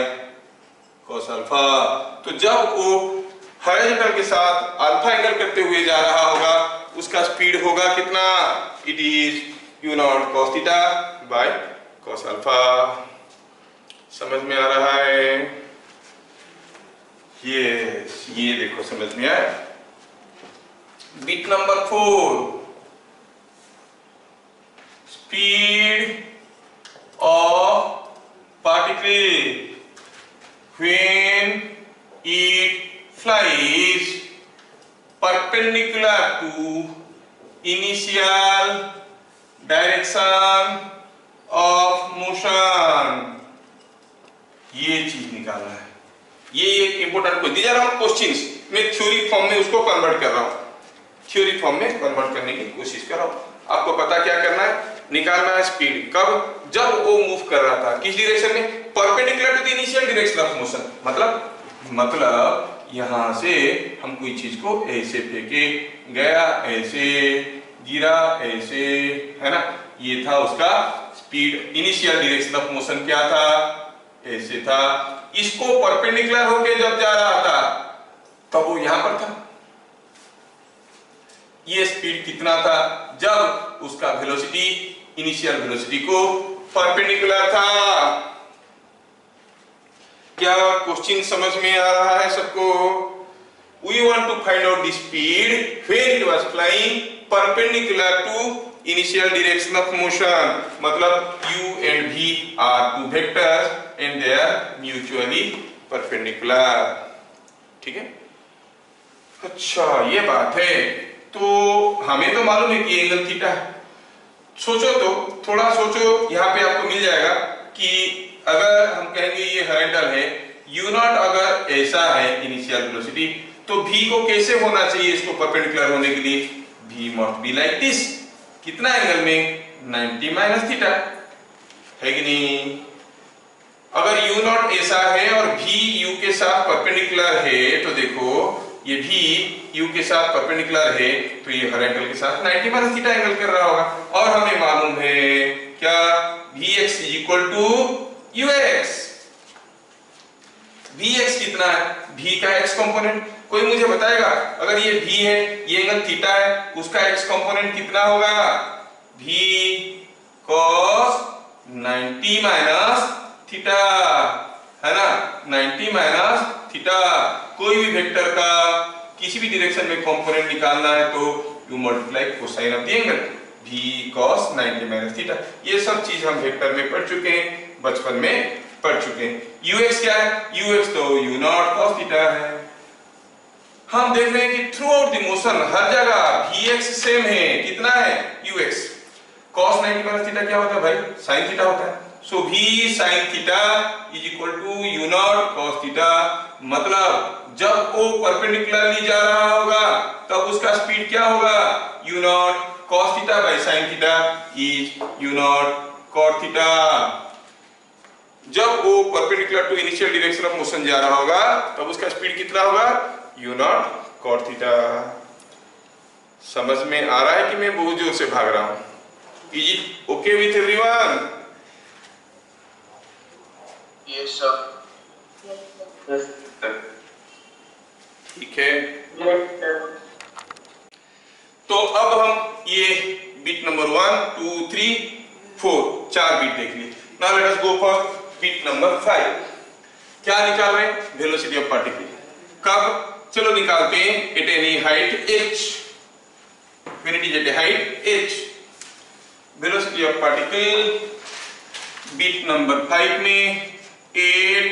cos alpha. तो जब वो हॉरिजॉन्टल के साथ अल्फा एंगल करते हुए जा रहा होगा, उसका स्पीड होगा कितना, it is u0 cos theta by cos alpha. समझ में आ रहा है, ये देखो समझ में आया। Bit number 4, speed of particle when it flies perpendicular to initial direction of motion। ये चीज निकालना है, ये एक इंपॉर्टेंट क्वेश्चन दिया रहा हूं क्वेश्चंस में, थ्योरी फॉर्म में उसको कन्वर्ट कर रहा हूं, थ्योरी फॉर्म में कन्वर्ट करने की कोशिश कर रहा हूं। आपको पता क्या करना है, निकालना है स्पीड कब, जब वो मूव कर रहा था किस डायरेक्शन में, perpendicular to the initial direction of motion. मतलब यहां से हम कोई चीज को ऐसे फेंके, गया ऐसे, गिरा ऐसे, है ना, ये था उसका speed. Initial direction of motion क्या था, ऐसे था। इसको परपेंडिकुलर होके जब जा रहा था तब वो यहां पर था। ये स्पीड कितना था, जब उसका वेलोसिटी इनिशियल वेलोसिटी को परपेंडिकुलर था। क्या क्वेश्चन समझ में आ रहा है सबको? We want to find out the speed when it was flying perpendicular to initial direction of motion। मतलब u and v are two vectors and they are mutually perpendicular। ठीक है, अच्छा ये बात है। तो हमें तो मालूम है कि एंगल थीटा है। सोचो तो, थोड़ा सोचो, यहाँ पे आपको मिल जाएगा कि अगर हम कहेंगे ये हॉरिजॉन्टल है, u0 अगर ऐसा है इनिशियल वेलोसिटी, तो v को कैसे होना चाहिए इसको परपेंडिकुलर होने के लिए, v must be like this. कितना एंगल में, 90 माइनस थीटा, है कि नहीं। अगर u0 ऐसा है और v u के साथ परपेंडिकुलर है, तो देखो ये v u के साथ परपेंडिकुलर है, तो ये हॉरिजॉन्टल के साथ 90 माइनस थीटा एंगल कर रहा होगा। और हमें मालूम है क्या, vx is equal to ux। vx कितना है, v का x कंपोनेंट। कोई मुझे बताएगा, अगर ये v है, ये एंगल थीटा है, उसका x कंपोनेंट कितना होगा, v cos 90 माइनस थीटा, है ना, 90 माइनस थीटा। कोई भी वेक्टर का किसी भी डायरेक्शन में कंपोनेंट निकालना है तो you multiply cosine of the angle, v cos 90 minus theta. ये सब चीज हम वेक्टर में पढ़ चुके हैं, बचपन में पढ़ चुके हैं। ux क्या है, ux तो u0 cos थीटा है। हम देख रहे हैं कि थ्रू आउट द मोशन हर जगह vx सेम है, कितना है, ux। cos 90 माइनस थीटा क्या होता है भाई, sin थीटा होता है। So v sin theta is equal to u0 cos theta. मतलब जब वो परपेंडिकुलरली जा रहा होगा तब उसका स्पीड क्या होगा, u0 cos theta by sin theta is u0 cot theta. जब वो perpendicular to initial direction of motion जा रहा होगा तब उसका स्पीड कितना होगा, u0 cot थीटा। समझ में आ रहा है कि मैं बहुत जोर से भाग रहा हूं? Is it okay with everyone? Yes sir. ठीक है, तो अब हम ये बीट नंबर 1 2 3 4 4 बीट देख लिए। Now let us go for beat number 5। क्या निकाल रहे हैं? Velocity of particle. कब? चलो निकालते हैं at any height h, when it is at a height h, velocity of particle beat number 5 में एट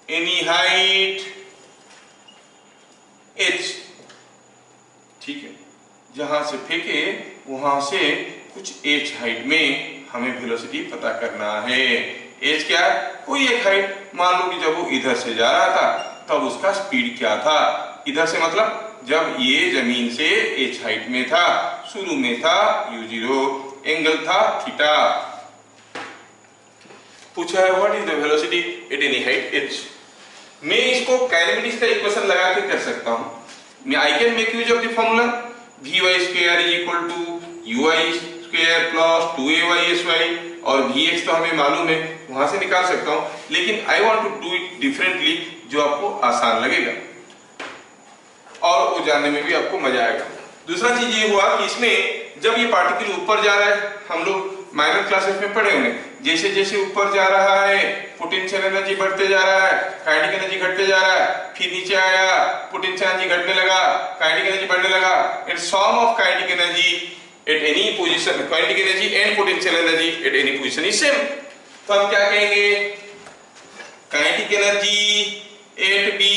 एनी हाइट h, ठीक है, जहां से फेंके वहां से कुछ h हाइट में हमें वेलोसिटी पता करना है। h क्या है? कोई एक हाइट, मान लो कि जब वो इधर से जा रहा था तब उसका स्पीड क्या था। इधर से मतलब जब ये जमीन से h हाइट में था, शुरू में था u0, एंगल था थीटा। पूछा है what is the velocity at any height h। मैं इसको काइनेमेटिक्स का इक्वेशन लगा के कर सकता हूं। मैं I can make use of the formula vy square is equal to uy square plus 2ay और vx तो हमें मालूम है, वहां से निकाल सकता हूं, लेकिन I want to do it differently जो आपको आसान लगेगा और वो जानने में भी आपको मजा आएगा। दूसरा चीज ये हुआ कि इसमें जब ये पार्टिकल ऊपर जा रहा है, हम लोग माइनर क्लासेस में पढ़े होंगे, जैसे जैसे ऊपर जा रहा है पोटेंशियल एनर्जी बढ़ते जा रहा है, काइनेटिक एनर्जी घटते जा रहा है, फिर नीचे आया पोटेंशियल एनर्जी घटने लगा, काइनेटिक एनर्जी बढ़ने लगा, and sum of kinetic energy at any position, kinetic energy and potential energy at any position is same. तो हम क्या कहेंगे? Kinetic energy at B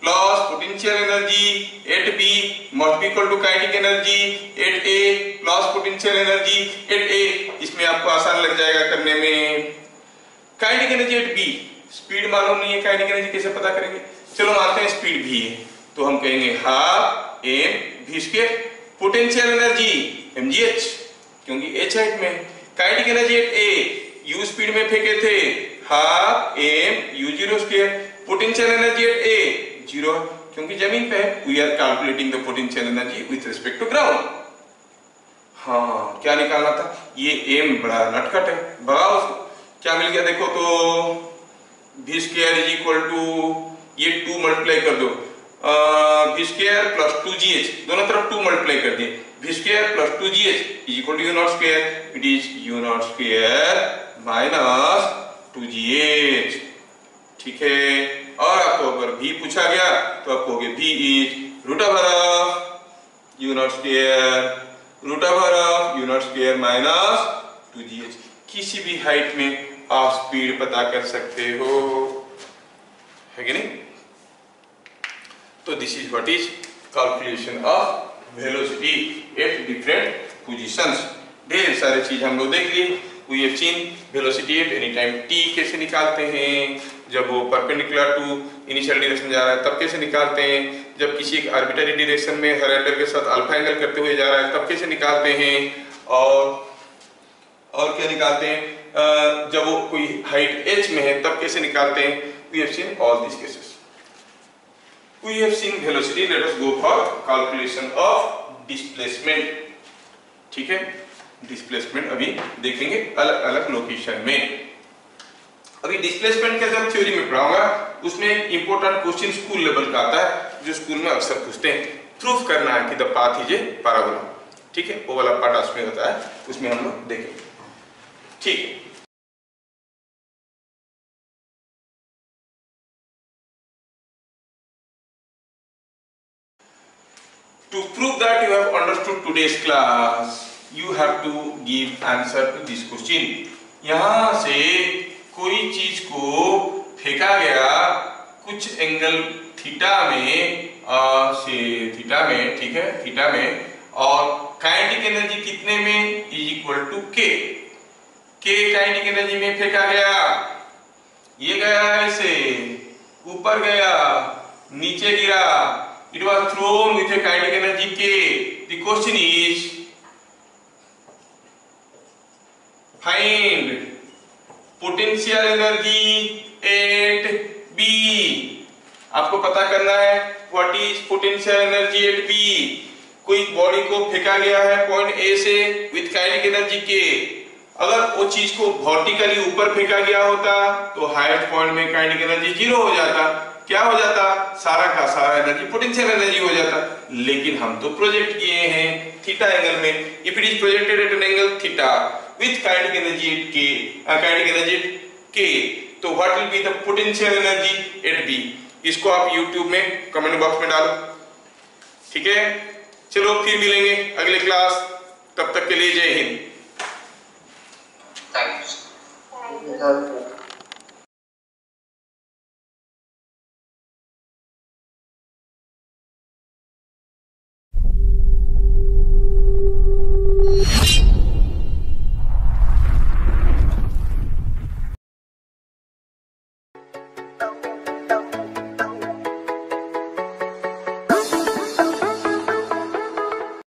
plus potential energy at B must be equal to kinetic energy at A plus potential energy at A. इसमें आपको आसान लग जाएगा करने में। Kinetic energy at B, speed मालूम नहीं है, काइनेटिक एनर्जी कैसे पता करेंगे? चलो मानते हैं स्पीड v है, तो हम कहेंगे half m v square. Potential energy mgh, क्योंकि h हाइट में। Kinetic energy at a, u speed में फेंके थे, half m u0 square. Potential energy at a 0, क्योंकि जमीन पे है। We are calculating the potential energy with respect to ground. हाँ, क्या निकालना था? ये m बड़ा नटखट है, भगाओ उसको। क्या मिल गया देखो तो, v square is equal to, ये 2 मल्टीप्लाई कर दो, v स्क्वायर प्लस 2gh, दोनों तरफ 2 मल्टीप्लाई कर दिए, v square plus 2gh is equal to u0 square. It is u0 square minus 2gh, ठीक है। और आपको अगर v पूछा गया तो आप कहोगे v is root over of u0 square, root over of u0 square minus 2gh। किसी भी हाइट में आप स्पीड पता कर सकते हो, है कि नहीं? तो this is what is calculation of velocity at different positions. ढेर सारे चीज हम लोग देख लिए। We have seen velocity at any time t कैसे निकालते हैं, जब वो परपेंडिकुलर टू इनिशियल डायरेक्शन जा रहा है तब कैसे निकालते हैं, जब किसी एक आर्बिट्ररी डायरेक्शन में हर एंगल के साथ अल्फा एंगल करते हुए जा रहा है तब कैसे निकालते हैं, और क्या निकालते हैं जब वो कोई हाइट h में है तब कैसे निकालते हैं। We have seen all this cases. We have seen velocity. Let us go for calculation of displacement, ठीक है। डिस्प्लेसमेंट अभी देखेंगे अलग अलग लोकेशन में। अभी डिस्प्लेसमेंट का जब थ्योरी में पढ़ाऊंगा उसमें एक इंपॉर्टेंट क्वेश्चन स्कूल लेवल का आता है जो स्कूल में अक्सर पूछते हैं। प्रूफ करना है कि the path is a parabola, ठीक है। वो वाला पार्ट उसमें होता है, उसमें हम लोग देखेंगे, ठीक है। To prove that you have understood today's class, you have to give answer to this question. यहाँ से कोई चीज को फेंका गया कुछ एंगल थीटा में से थीटा में, ठीक है, थीटा में, और काइनेटिक एनर्जी कितने में? इज इक्वल टू के। के काइनेटिक एनर्जी में फेंका गया, ये गया ऐसे, ऊपर गया, नीचे गिरा, it was thrown with a kinetic energy k. The question is find potential energy at B. आपको पता करना है what is potential energy at B. कोई बॉडी को फेंका गया है पॉइंट ए से विथ काइनेटिक एनर्जी के, अगर वो चीज को वर्टिकली ऊपर फेंका गया होता तो हाईएस्ट पॉइंट में काइनेटिक एनर्जी 0 हो जाता, क्या हो जाता, सारा का सारा एनर्जी पोटेंशियल एनर्जी हो जाता। लेकिन हम तो प्रोजेक्ट किए हैं थीटा एंगल में, if it is projected at an angle theta with kinetic energy के, तो what will be the potential energy at B. इसको आप YouTube में कमेंट बॉक्स में डालो, ठीक है। चलो फिर मिलेंगे अगले क्लास, तब तक के लिए जय हिंद।